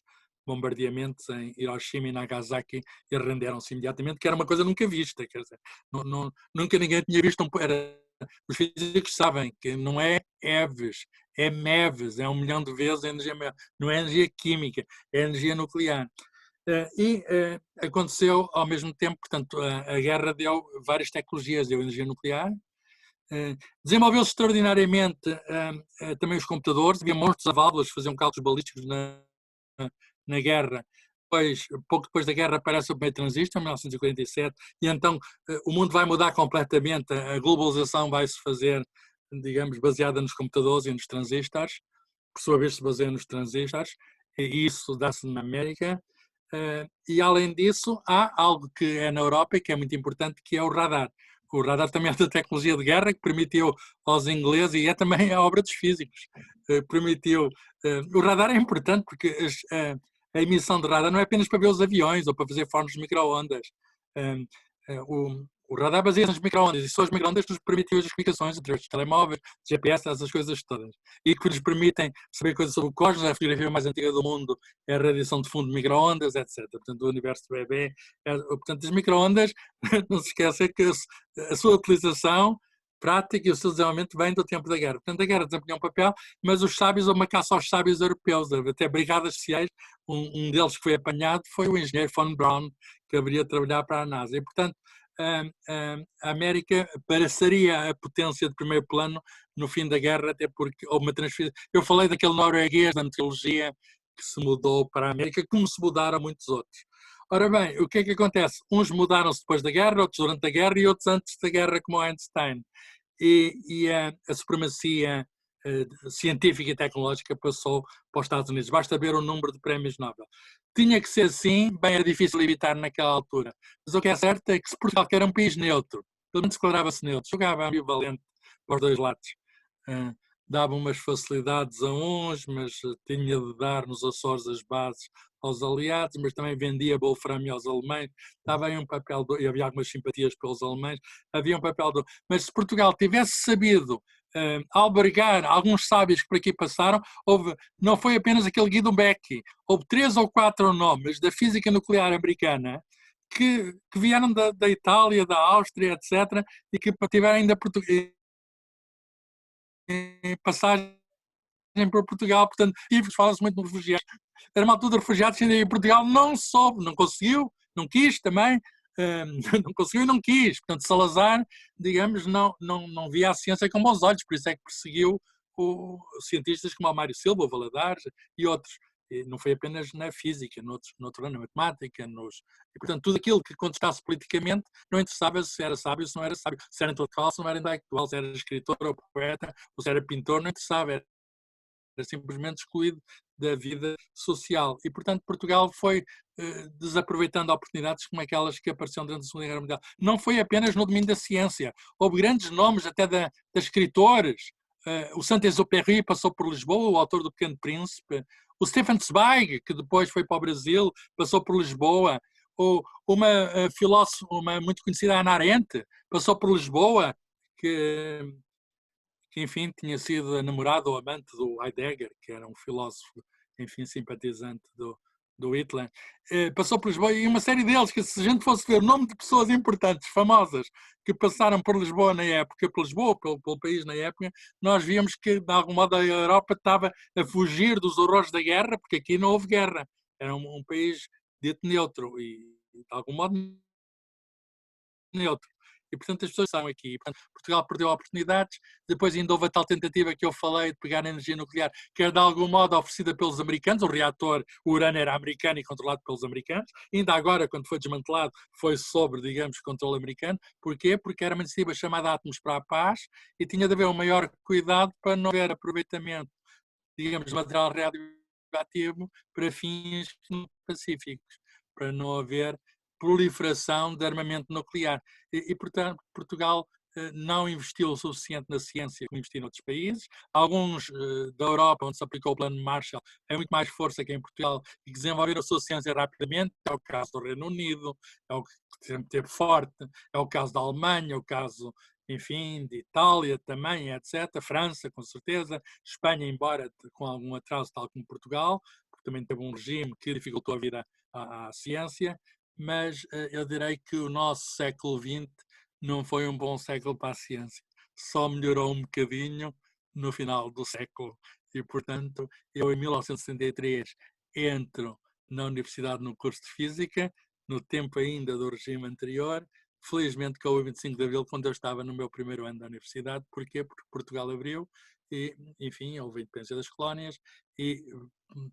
bombardeamentos em Hiroshima e Nagasaki, e renderam-se imediatamente, que era uma coisa nunca vista, quer dizer, nunca ninguém tinha visto os físicos sabem que não é EVES, é MEVES, é 1 milhão de vezes a energia, não é energia química, é energia nuclear. Aconteceu ao mesmo tempo, portanto, a guerra deu várias tecnologias, deu energia nuclear, desenvolveu-se extraordinariamente também os computadores, havia monstros a válvulas, faziam cálculos balísticos na guerra. Pouco depois da guerra aparece o primeiro transistor, em 1947, e então o mundo vai mudar completamente, a globalização vai se fazer, digamos, baseada nos computadores e nos transistores, por sua vez se baseia nos transistores, e isso dá-se na América. E além disso, há algo que é na Europa e que é muito importante, que é o radar. O radar também é da tecnologia de guerra, que permitiu aos ingleses, e é também a obra dos físicos, permitiu... O radar é importante porque a emissão de radar não é apenas para ver os aviões ou para fazer fornos de micro-ondas. O radar baseia-se nas micro-ondas, e são as micro-ondas que nos permitem as comunicações entre os telemóveis, GPS, essas coisas todas. E que nos permitem saber coisas sobre o cosmos. A fotografia mais antiga do mundo é a radiação de fundo de micro-ondas, etc. Portanto, o universo do bebê. Portanto, as micro-ondas, não se esqueça que a sua utilização prática e o seu desenvolvimento vem do tempo da guerra. Portanto, a guerra desempenhou um papel, mas os sábios, houve uma caça aos sábios europeus, até brigadas sociais. Um deles que foi apanhado foi o engenheiro von Braun, que haveria de trabalhar para a NASA. E, portanto, a América passaria a potência de primeiro plano no fim da guerra, até porque houve uma transferência. Eu falei daquele norueguês da meteorologia que se mudou para a América, como se mudaram muitos outros. Ora bem, o que é que acontece? Uns mudaram-se depois da guerra, outros durante a guerra e outros antes da guerra, como Einstein. E a supremacia científica e tecnológica passou para os Estados Unidos. Basta ver o número de prémios Nobel. Tinha que ser assim, bem, era difícil evitar naquela altura. Mas o que é certo é que se Portugal, que era um país neutro, pelo menos declarava-se neutro, jogava ambivalente para os 2 lados. dava umas facilidades a uns, mas tinha de dar nos Açores as bases aos aliados, mas também vendia wolframio aos alemães, estava aí um papel, e havia algumas simpatias pelos alemães, havia um papel, mas se Portugal tivesse sabido albergar alguns sábios que por aqui passaram, não foi apenas aquele Guido Becchi, houve 3 ou 4 nomes da física nuclear americana que vieram da Itália, da Áustria, etc., e que tiveram ainda passagem por Portugal, portanto, e fala-se muito de refugiados. Era uma altura de refugiados e Portugal não soube, não conseguiu, não quis também, não conseguiu e não quis. Portanto, Salazar, digamos, não via a ciência com bons olhos, por isso é que perseguiu cientistas como o Mário Silva, o Valadares e outros. E não foi apenas na física, na matemática, e, portanto, tudo aquilo que contestasse politicamente não interessava se era sábio ou se não era sábio, se era intelectual, se não era intelectual, se era escritor ou poeta, ou se era pintor, não interessava, era simplesmente excluído da vida social. E, portanto, Portugal foi desaproveitando oportunidades como aquelas que apareceram durante a Segunda Guerra Mundial. Não foi apenas no domínio da ciência. Houve grandes nomes até de escritores. O Saint-Exupéry passou por Lisboa, o autor do Pequeno Príncipe. O Stefan Zweig, que depois foi para o Brasil, passou por Lisboa. Uma filósofa, uma muito conhecida, Hannah Arendt, passou por Lisboa, que enfim, tinha sido namorado ou amante do Heidegger, que era um filósofo, enfim, simpatizante do Hitler. Passou por Lisboa e uma série deles, que se a gente fosse ver o nome de pessoas importantes, famosas, que passaram por Lisboa na época, por Lisboa, pelo país na época, nós víamos que, de algum modo, a Europa estava a fugir dos horrores da guerra, porque aqui não houve guerra. Era um país dito neutro e, de algum modo, neutro. E, portanto, as pessoas estão aqui. Portanto, Portugal perdeu oportunidades. Depois ainda houve a tal tentativa que eu falei de pegar a energia nuclear, que era de algum modo oferecida pelos americanos. O reator, o urânio era americano e controlado pelos americanos. Ainda agora, quando foi desmantelado, foi sobre, digamos, controle americano. Porquê? Porque era uma iniciativa chamada Átomos para a Paz e tinha de haver um maior cuidado para não haver aproveitamento, digamos, de material radioativo para fins pacíficos, para não haver proliferação de armamento nuclear. Portanto, Portugal não investiu o suficiente na ciência como investiu noutros países. Alguns da Europa, onde se aplicou o plano Marshall, é muito mais força que em Portugal e que desenvolveram a sua ciência rapidamente. É o caso do Reino Unido, é o que sempre teve forte, é o caso da Alemanha, é o caso, enfim, de Itália também, etc. França, com certeza. Espanha, embora com algum atraso, tal como Portugal, porque também teve um regime que dificultou a vida à ciência. Mas eu direi que o nosso século XX não foi um bom século para a ciência. Só melhorou um bocadinho no final do século. E, portanto, eu em 1973 entro na universidade no curso de Física, no tempo ainda do regime anterior, felizmente com o 25 de Abril, quando eu estava no meu primeiro ano da universidade. Porquê? Porque Portugal abriu e, enfim, houve a independência das colónias e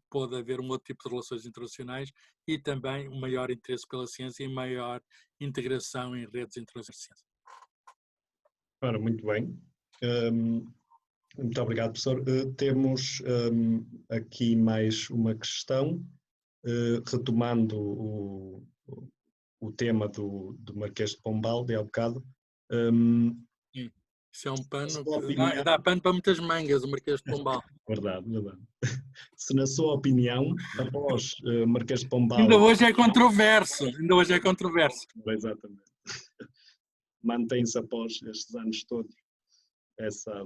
pôde haver um outro tipo de relações internacionais e também um maior interesse pela ciência e maior integração em redes internacionais de ciência. Ora, muito bem. Muito obrigado, professor. Temos aqui mais uma questão, retomando o tema do Marquês de Pombal, de há bocado. Isso é um pano que dá pano para muitas mangas, o Marquês de Pombal. Verdade, verdade. Se na sua opinião, após Marquês de Pombal... Ainda hoje é controverso. Exatamente. Mantém-se após estes anos todos. Essa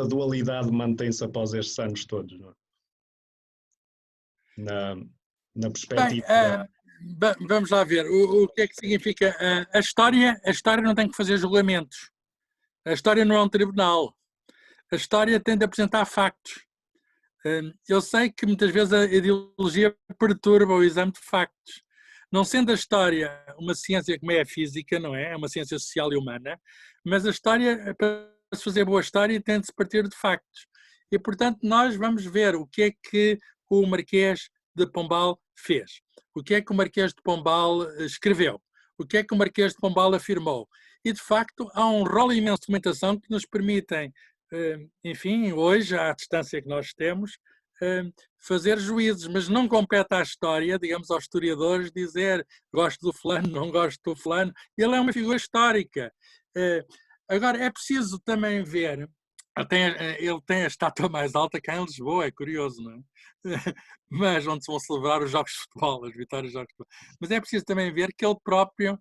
dualidade mantém-se após estes anos todos, não é? Na perspectiva... Vamos lá ver. O que é que significa? A história não tem que fazer julgamentos. A história não é um tribunal. A história tem de apresentar factos. Eu sei que muitas vezes a ideologia perturba o exame de factos. Não sendo a história uma ciência como é a física, não é? É uma ciência social e humana, mas a história, para se fazer boa história, tem de se partir de factos. E, portanto, nós vamos ver o que é que o Marquês de Pombal fez. O que é que o Marquês de Pombal escreveu. O que é que o Marquês de Pombal afirmou. E, de facto, há um rol imenso de documentação que nos permitem, enfim, hoje, à distância que nós temos, fazer juízos, mas não compete à história, digamos, aos historiadores, dizer gosto do fulano, não gosto do fulano. Ele é uma figura histórica. Agora, é preciso também ver Ele tem a estátua mais alta cá em Lisboa, é curioso, não é? Mas onde se vão celebrar os jogos de futebol, as vitórias dos jogos de futebol. Mas é preciso também ver que ele próprio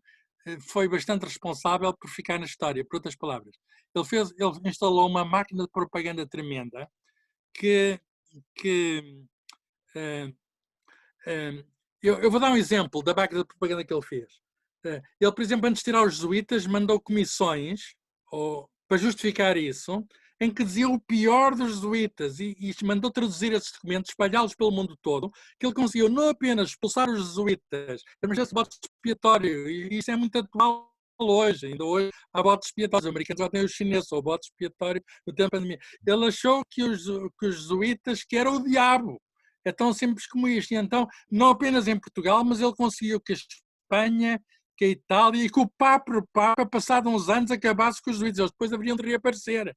foi bastante responsável por ficar na história, por outras palavras. Ele instalou uma máquina de propaganda tremenda que uh, eu vou dar um exemplo da máquina de propaganda que ele fez. Ele, por exemplo, antes de tirar os jesuítas, mandou comissões para justificar isso, em que dizia o pior dos jesuítas e mandou traduzir esses documentos, espalhá-los pelo mundo todo, que ele conseguiu não apenas expulsar os jesuítas, mas esse bote expiatório, e isso é muito atual hoje, ainda hoje há botes expiatórios, os americanos já têm os chineses, o bote expiatório no tempo da pandemia. Ele achou que os jesuítas que era o diabo. É tão simples como isto. E então, não apenas em Portugal, mas ele conseguiu que a Espanha, que a Itália e que o Papa, passado uns anos, acabasse com os jesuítas. Eles depois deveriam de reaparecer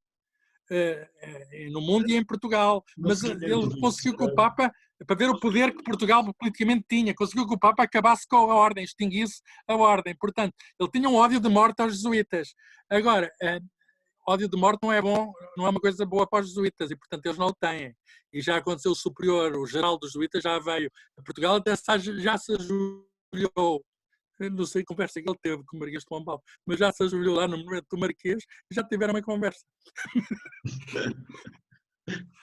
no mundo e em Portugal. Mas ele conseguiu que o Papa, para ver o poder que Portugal politicamente tinha, conseguiu que o Papa acabasse com a ordem, extinguisse a ordem. Portanto, ele tinha um ódio de morte aos jesuítas. Agora, ódio de morte não é bom, não é uma coisa boa para os jesuítas e, portanto, eles não o têm. E já aconteceu o superior, o geral dos jesuítas já veio a Portugal, até já se ajoelhou. Não sei a conversa que ele teve com o Marquês de Pombal, mas já se ajoelhou lá no monumento do Marquês e já tiveram uma conversa.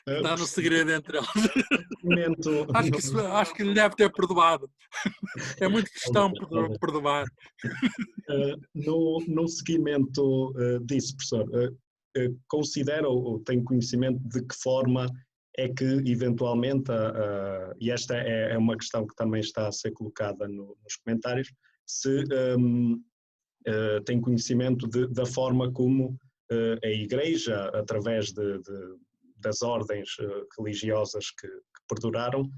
Está no segredo entre eles. Acho que lhe deve ter perdoado. É muito questão perdoar. No seguimento disso, professor, considera ou tem conhecimento de que forma é que, eventualmente, e esta é uma questão que também está a ser colocada nos comentários, se tem conhecimento da forma como a Igreja, através das ordens religiosas que perduraram,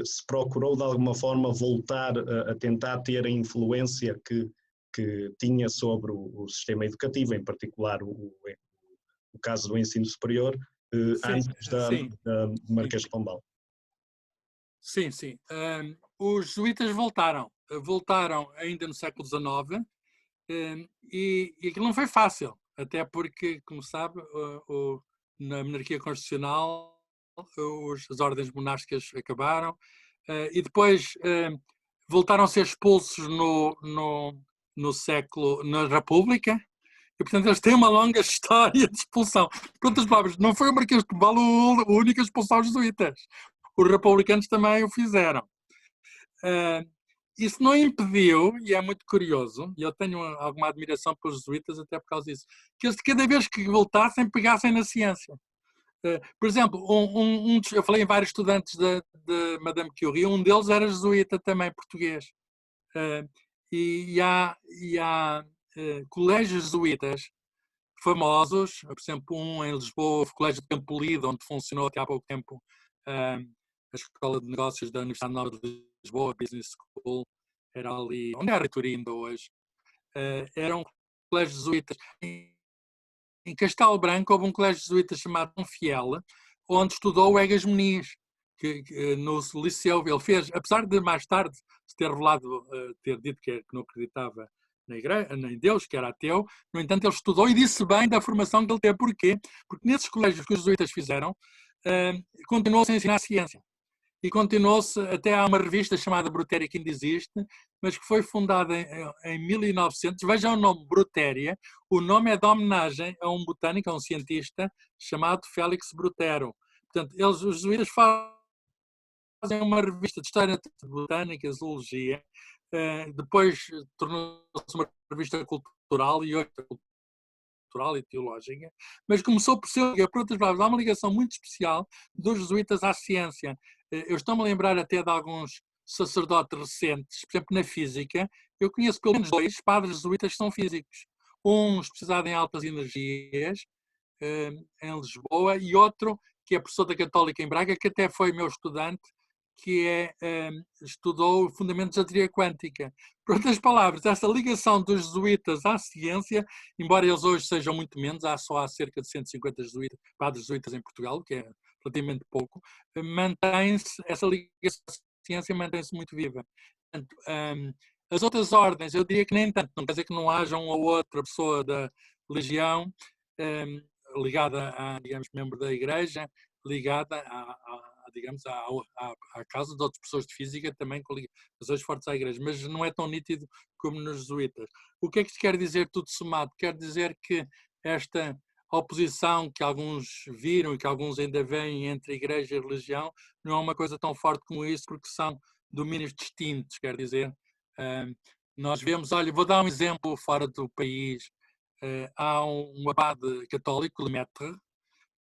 se procurou de alguma forma voltar a tentar ter a influência que tinha sobre o sistema educativo, em particular o caso do ensino superior, antes da Marquês de Pombal. Sim. Os jesuítas voltaram ainda no século XIX e aquilo não foi fácil, até porque, como sabe, na monarquia constitucional as ordens monásticas acabaram e depois voltaram a ser expulsos na República. E, portanto, eles têm uma longa história de expulsão. Por outras palavras, não foi o Marquês de Pombal o único a expulsar os jesuítas. Os republicanos também o fizeram. Isso não impediu, e é muito curioso, e eu tenho alguma admiração pelos jesuítas até por causa disso, que eles cada vez que voltassem, pegassem na ciência. Por exemplo, eu falei em vários estudantes de Madame Curie, um deles era jesuíta também, português. E há colégios jesuítas famosos, por exemplo, um em Lisboa, o Colégio de Campo Lido, onde funcionou até há pouco tempo a Escola de Negócios da Universidade Nova de Lisboa, Business School, era ali, onde é a reitoria ainda hoje. Eram colégios jesuítas. Em Castelo Branco houve um colégio jesuíta chamado Dom Fiel, onde estudou o Egas Muniz, que no liceu ele fez, apesar de mais tarde se ter revelado, ter dito que não acreditava na igreja, em Deus, que era ateu, no entanto ele estudou e disse bem da formação que ele teve. Porquê? Porque nesses colégios que os jesuítas fizeram, continuou-se a ensinar a ciência. E continuou-se, até há uma revista chamada Brutéria que ainda existe, mas que foi fundada em 1900. Vejam o nome, Brutéria. O nome é de homenagem a um botânico, a um cientista, chamado Félix Brutero. Portanto, os jesuítas fazem uma revista de história botânica, zoologia, depois tornou-se uma revista cultural e outra cultural e teológica, mas começou por ser, por outras palavras, há uma ligação muito especial dos jesuítas à ciência. Eu estou-me a lembrar até de alguns sacerdotes recentes, por exemplo, na física, eu conheço pelo menos 2 padres jesuítas que são físicos. Um especializado em altas energias, em Lisboa, e outro que é professor da Católica em Braga, que até foi meu estudante, que estudou fundamentos da teoria quântica. Por outras palavras, essa ligação dos jesuítas à ciência, embora eles hoje sejam muito menos, só há cerca de 150 padres jesuítas em Portugal, que é relativamente pouco, essa ligação à ciência mantém-se muito viva. Portanto, as outras ordens, eu diria que nem tanto, não quer dizer que não haja uma ou outra pessoa da religião, ligada a, digamos, membro da igreja, ligada digamos, à casa de outras pessoas de física também com ligações fortes à igreja, mas não é tão nítido como nos jesuítas. O que é que isto quer dizer, tudo somado? Quer dizer que esta oposição que alguns viram e que alguns ainda veem entre igreja e religião não é uma coisa tão forte como isso, porque são domínios distintos, quer dizer, nós vemos, olha, vou dar um exemplo fora do país, há um abade católico, Lemaitre,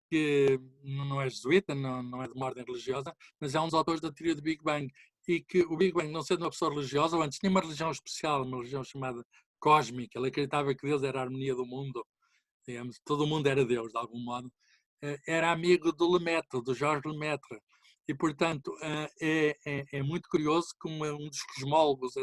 que não é jesuíta, não é de uma ordem religiosa, mas é um dos autores da teoria do Big Bang, e que o Big Bang, não sendo uma pessoa religiosa, ou antes tinha uma religião especial, uma religião chamada cósmica, ele acreditava que Deus era a harmonia do mundo, digamos, todo o mundo era Deus, de algum modo, era amigo do Lemaitre, do Jorge Lemaitre, e, portanto, é muito curioso como um dos cosmólogos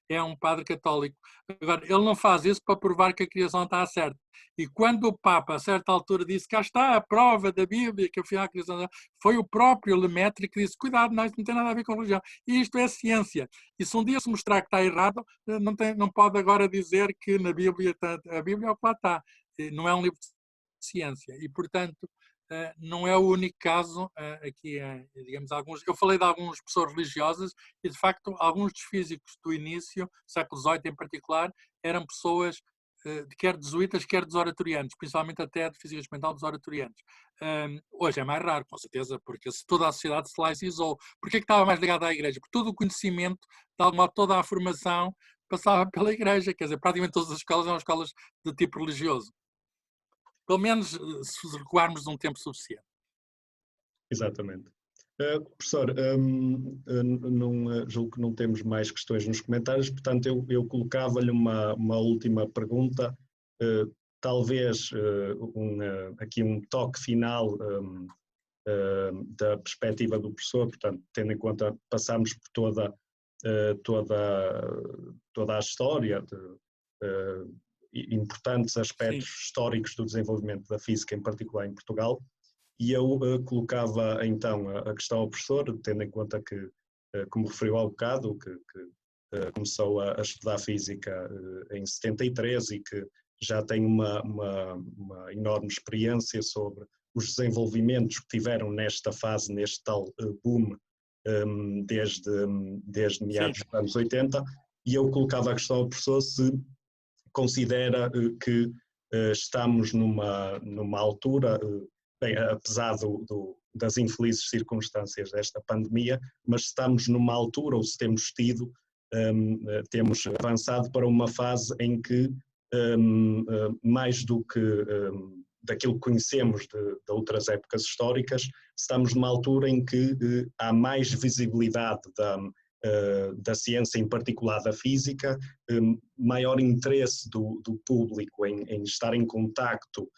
é um padre católico. Agora, ele não faz isso para provar que a criação está certa. E quando o Papa, a certa altura, disse cá está a prova da Bíblia que afinal a criação foi o próprio Lemaitre que disse cuidado, não, isto não tem nada a ver com religião. E isto é ciência. E se um dia se mostrar que está errado, não pode agora dizer que na Bíblia a Bíblia é o que lá está. Não é um livro de ciência. E, portanto, não é o único caso aqui, digamos, eu falei de alguns professores religiosos e, de facto, alguns dos físicos do início, século XVIII em particular, eram pessoas quer jesuítas, quer dos oratorianos, principalmente até de física experimental dos oratorianos. Hoje é mais raro, com certeza, porque toda a sociedade se laicizou. Porquê que estava mais ligada à igreja? Porque todo o conhecimento, de algum modo, toda a formação passava pela igreja, quer dizer, praticamente todas as escolas eram escolas de tipo religioso. Pelo menos se recuarmos um tempo suficiente. Exatamente. Professor, julgo que não temos mais questões nos comentários, portanto eu colocava-lhe uma última pergunta, talvez aqui um toque final da perspectiva do professor, portanto, tendo em conta passamos por toda a história importantes aspectos Sim. históricos do desenvolvimento da física, em particular em Portugal, e eu colocava então a questão ao professor, tendo em conta que, como referiu há bocado, que começou a estudar física em 73 e que já tem uma enorme experiência sobre os desenvolvimentos que tiveram nesta fase, neste tal boom, desde meados dos anos 80, e eu colocava a questão ao professor se considera que estamos numa altura, bem, apesar das infelizes circunstâncias desta pandemia, mas estamos numa altura, ou se temos temos avançado para uma fase em que, mais do que daquilo que conhecemos de outras épocas históricas, estamos numa altura em que há mais visibilidade da ciência, em particular da física, maior interesse do público em estar em contacto,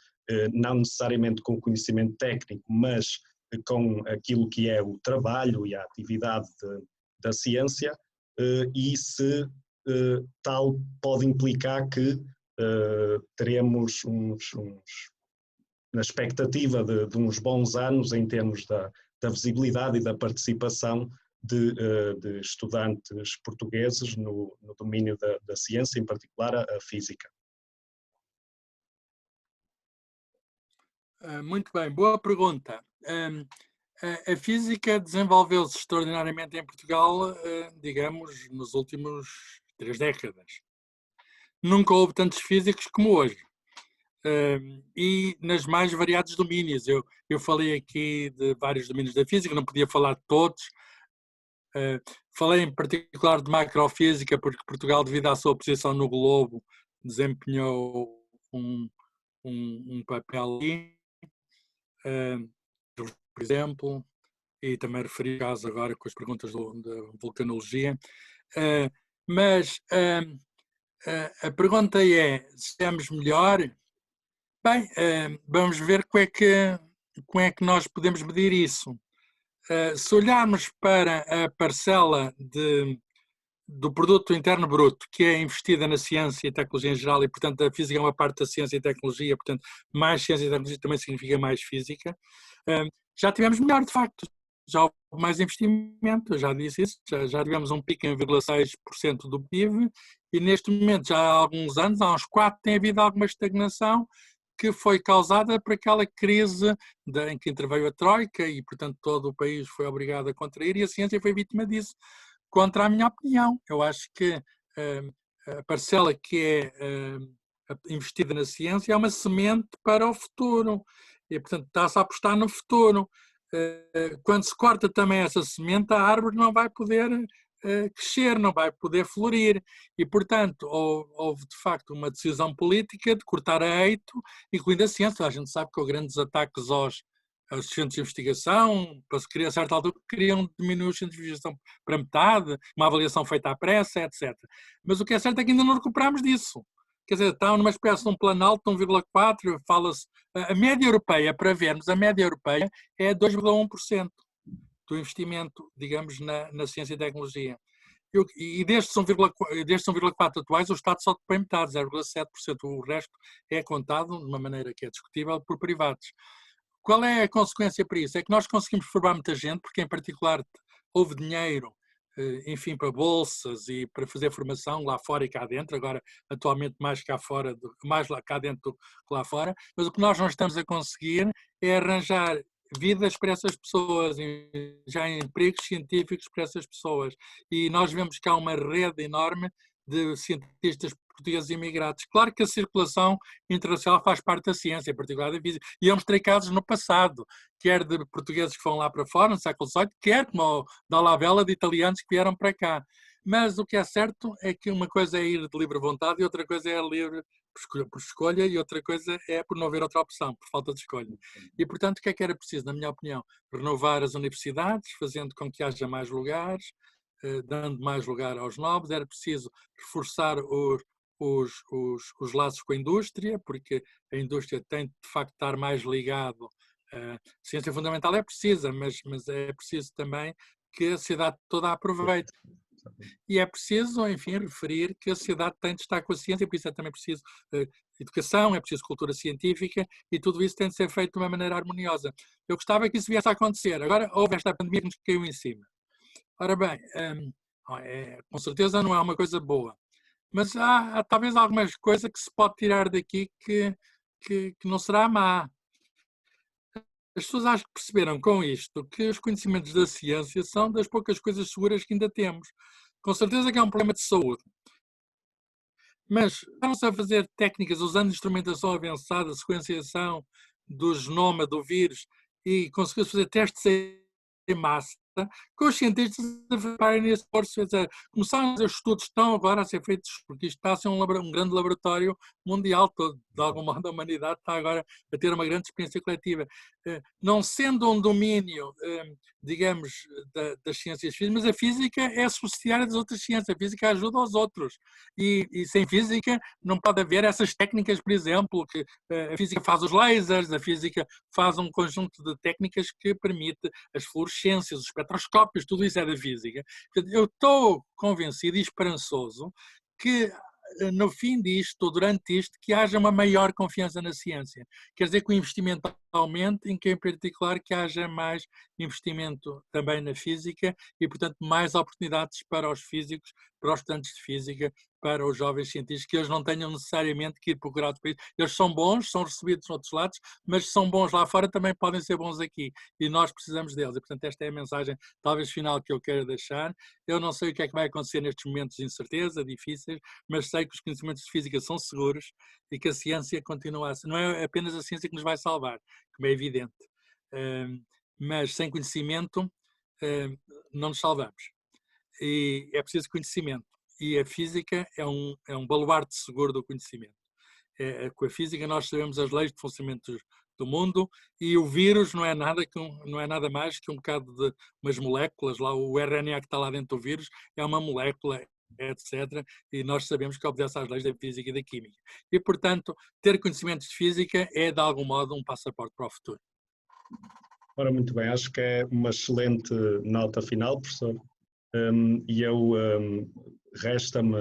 não necessariamente com o conhecimento técnico, mas com aquilo que é o trabalho e a atividade da ciência, e se tal pode implicar que teremos na expectativa de uns bons anos em termos da visibilidade e da participação de estudantes portugueses no domínio da ciência, em particular a física. Muito bem, boa pergunta. A física desenvolveu-se extraordinariamente em Portugal, digamos, nos últimos 3 décadas. Nunca houve tantos físicos como hoje. E nas mais variados domínios. Eu falei aqui de vários domínios da física, não podia falar de todos. Falei em particular de macrofísica, porque Portugal, devido à sua posição no globo, desempenhou um papel ali, por exemplo, e também referi o caso agora com as perguntas da vulcanologia. Mas a pergunta é, se estamos melhor? Bem, vamos ver como é que nós podemos medir isso. Se olharmos para a parcela do produto interno bruto, que é investida na ciência e tecnologia em geral, e portanto a física é uma parte da ciência e tecnologia, portanto mais ciência e tecnologia também significa mais física, já tivemos melhor de facto, já houve mais investimento, eu já disse isso, já tivemos um pico em 1,6% do PIB, e neste momento já há alguns anos, há uns 4, tem havido alguma estagnação, que foi causada por aquela crise em que interveio a Troika e, portanto, todo o país foi obrigado a contrair e a ciência foi vítima disso, contra a minha opinião. Eu acho que a parcela que é investida na ciência é uma semente para o futuro e, portanto, está-se a apostar no futuro. Quando se corta também essa semente, a árvore não vai poder crescer, não vai poder florir. E, portanto, houve de facto uma decisão política de cortar a eito, incluindo a ciência. A gente sabe que houve grandes ataques aos centros de investigação, para se criar, a certa altura, queriam diminuir os centros de investigação para metade, uma avaliação feita à pressa, etc. Mas o que é certo é que ainda não recuperamos disso. Quer dizer, está numa espécie de um planalto de 1,4%, fala-se. A média europeia, para vermos, a média europeia é 2,1% do investimento, digamos, na ciência e tecnologia. E destes 1,4 atuais, o Estado só põe metade, 0,7%. O resto é contado, de uma maneira que é discutível, por privados. Qual é a consequência para isso? É que nós conseguimos formar muita gente, porque em particular houve dinheiro, enfim, para bolsas e para fazer formação lá fora e cá dentro, agora atualmente mais cá fora, mais lá cá dentro do que lá fora, mas o que nós não estamos a conseguir é arranjar vidas para essas pessoas, já empregos científicos para essas pessoas. E nós vemos que há uma rede enorme de cientistas portugueses imigrados. Claro que a circulação internacional faz parte da ciência, em particular da física. E eu mostrei casos no passado, quer de portugueses que foram lá para fora, no século XVIII, quer, como o da Lavela, de italianos que vieram para cá. Mas o que é certo é que uma coisa é ir de livre vontade e outra coisa é livre por escolha e outra coisa é por não haver outra opção, por falta de escolha. E, portanto, o que é que era preciso, na minha opinião? Renovar as universidades, fazendo com que haja mais lugares, dando mais lugar aos nobres. Era preciso reforçar os laços com a indústria, porque a indústria tem de facto de estar mais ligado. A ciência fundamental é precisa, mas é preciso também que a sociedade toda a aproveite. E é preciso, enfim, referir que a sociedade tem de estar com a ciência, por isso é também preciso educação, é preciso cultura científica e tudo isso tem de ser feito de uma maneira harmoniosa. Eu gostava que isso viesse a acontecer. Agora houve esta pandemia que nos caiu em cima. Ora bem, com certeza não é uma coisa boa, mas há talvez algumas coisas que se pode tirar daqui que não será má. As pessoas acho que perceberam com isto que os conhecimentos da ciência são das poucas coisas seguras que ainda temos. Com certeza que é um problema de saúde, mas estamos a fazer técnicas usando instrumentação avançada, sequenciação do genoma do vírus e conseguimos fazer testes em massa, que os cientistas a preparem nesse esforço. Começaram a fazer estudos que estão agora a ser feitos, porque isto está a ser um grande laboratório mundial, todo, de algum modo a humanidade está agora a ter uma grande experiência coletiva. Não sendo um domínio, digamos, das ciências físicas, mas a física é subsidiária das outras ciências, a física ajuda aos outros. E sem física não pode haver essas técnicas, por exemplo, que a física faz os lasers, a física faz um conjunto de técnicas que permite as fluorescências, os espectroscópios, tudo isso é da física. Eu estou convencido e esperançoso que no fim disto, ou durante isto, que haja uma maior confiança na ciência. Quer dizer que o investimento aumente, em que em particular que haja mais investimento também na física e, portanto, mais oportunidades para os físicos, para os estudantes de física, para os jovens cientistas, que eles não tenham necessariamente que ir procurar outro país. Eles são bons, são recebidos noutros lados, mas são bons lá fora, também podem ser bons aqui. E nós precisamos deles. E, portanto, esta é a mensagem, talvez, final que eu quero deixar. Eu não sei o que é que vai acontecer nestes momentos de incerteza, difíceis, mas sei que os conhecimentos de física são seguros e que a ciência continua a ser. Não é apenas a ciência que nos vai salvar, como é evidente. Mas sem conhecimento não nos salvamos. E é preciso conhecimento. E a física é um baluarte seguro do conhecimento. Com a física nós sabemos as leis de funcionamento do mundo e o vírus não é nada mais que um bocado de umas moléculas, lá o RNA que está lá dentro do vírus é uma molécula, etc. E nós sabemos que obedece às leis da física e da química. E, portanto, ter conhecimentos de física é, de algum modo, um passaporte para o futuro. Ora, muito bem, acho que é uma excelente nota final, professor. E eu resta-me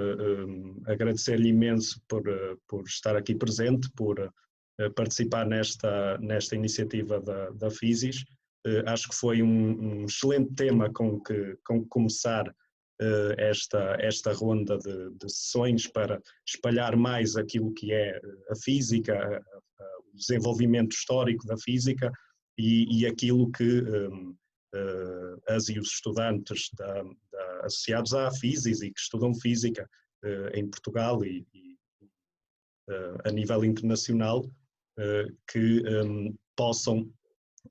agradecer-lhe imenso por estar aqui presente, por participar nesta iniciativa da FISIS. Acho que foi um excelente tema com que começar esta ronda de sessões para espalhar mais aquilo que é a física, desenvolvimento histórico da física e aquilo que as e os estudantes associados à Physis e que estudam física em Portugal e a nível internacional, que possam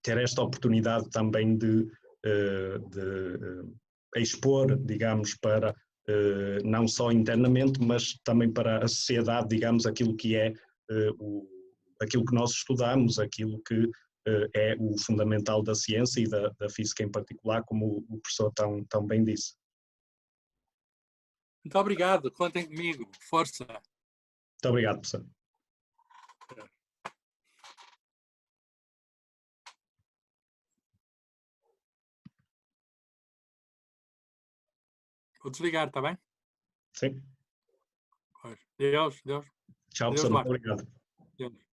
ter esta oportunidade também de expor, digamos, para não só internamente, mas também para a sociedade, digamos, aquilo que é aquilo que nós estudamos, aquilo que é o fundamental da ciência e da física em particular, como o professor tão bem disse. Muito obrigado, contem comigo, força. Muito obrigado, professor. Vou desligar, está bem? Sim. Deus. Tchau, Deus professor. lá. Muito obrigado. Deus.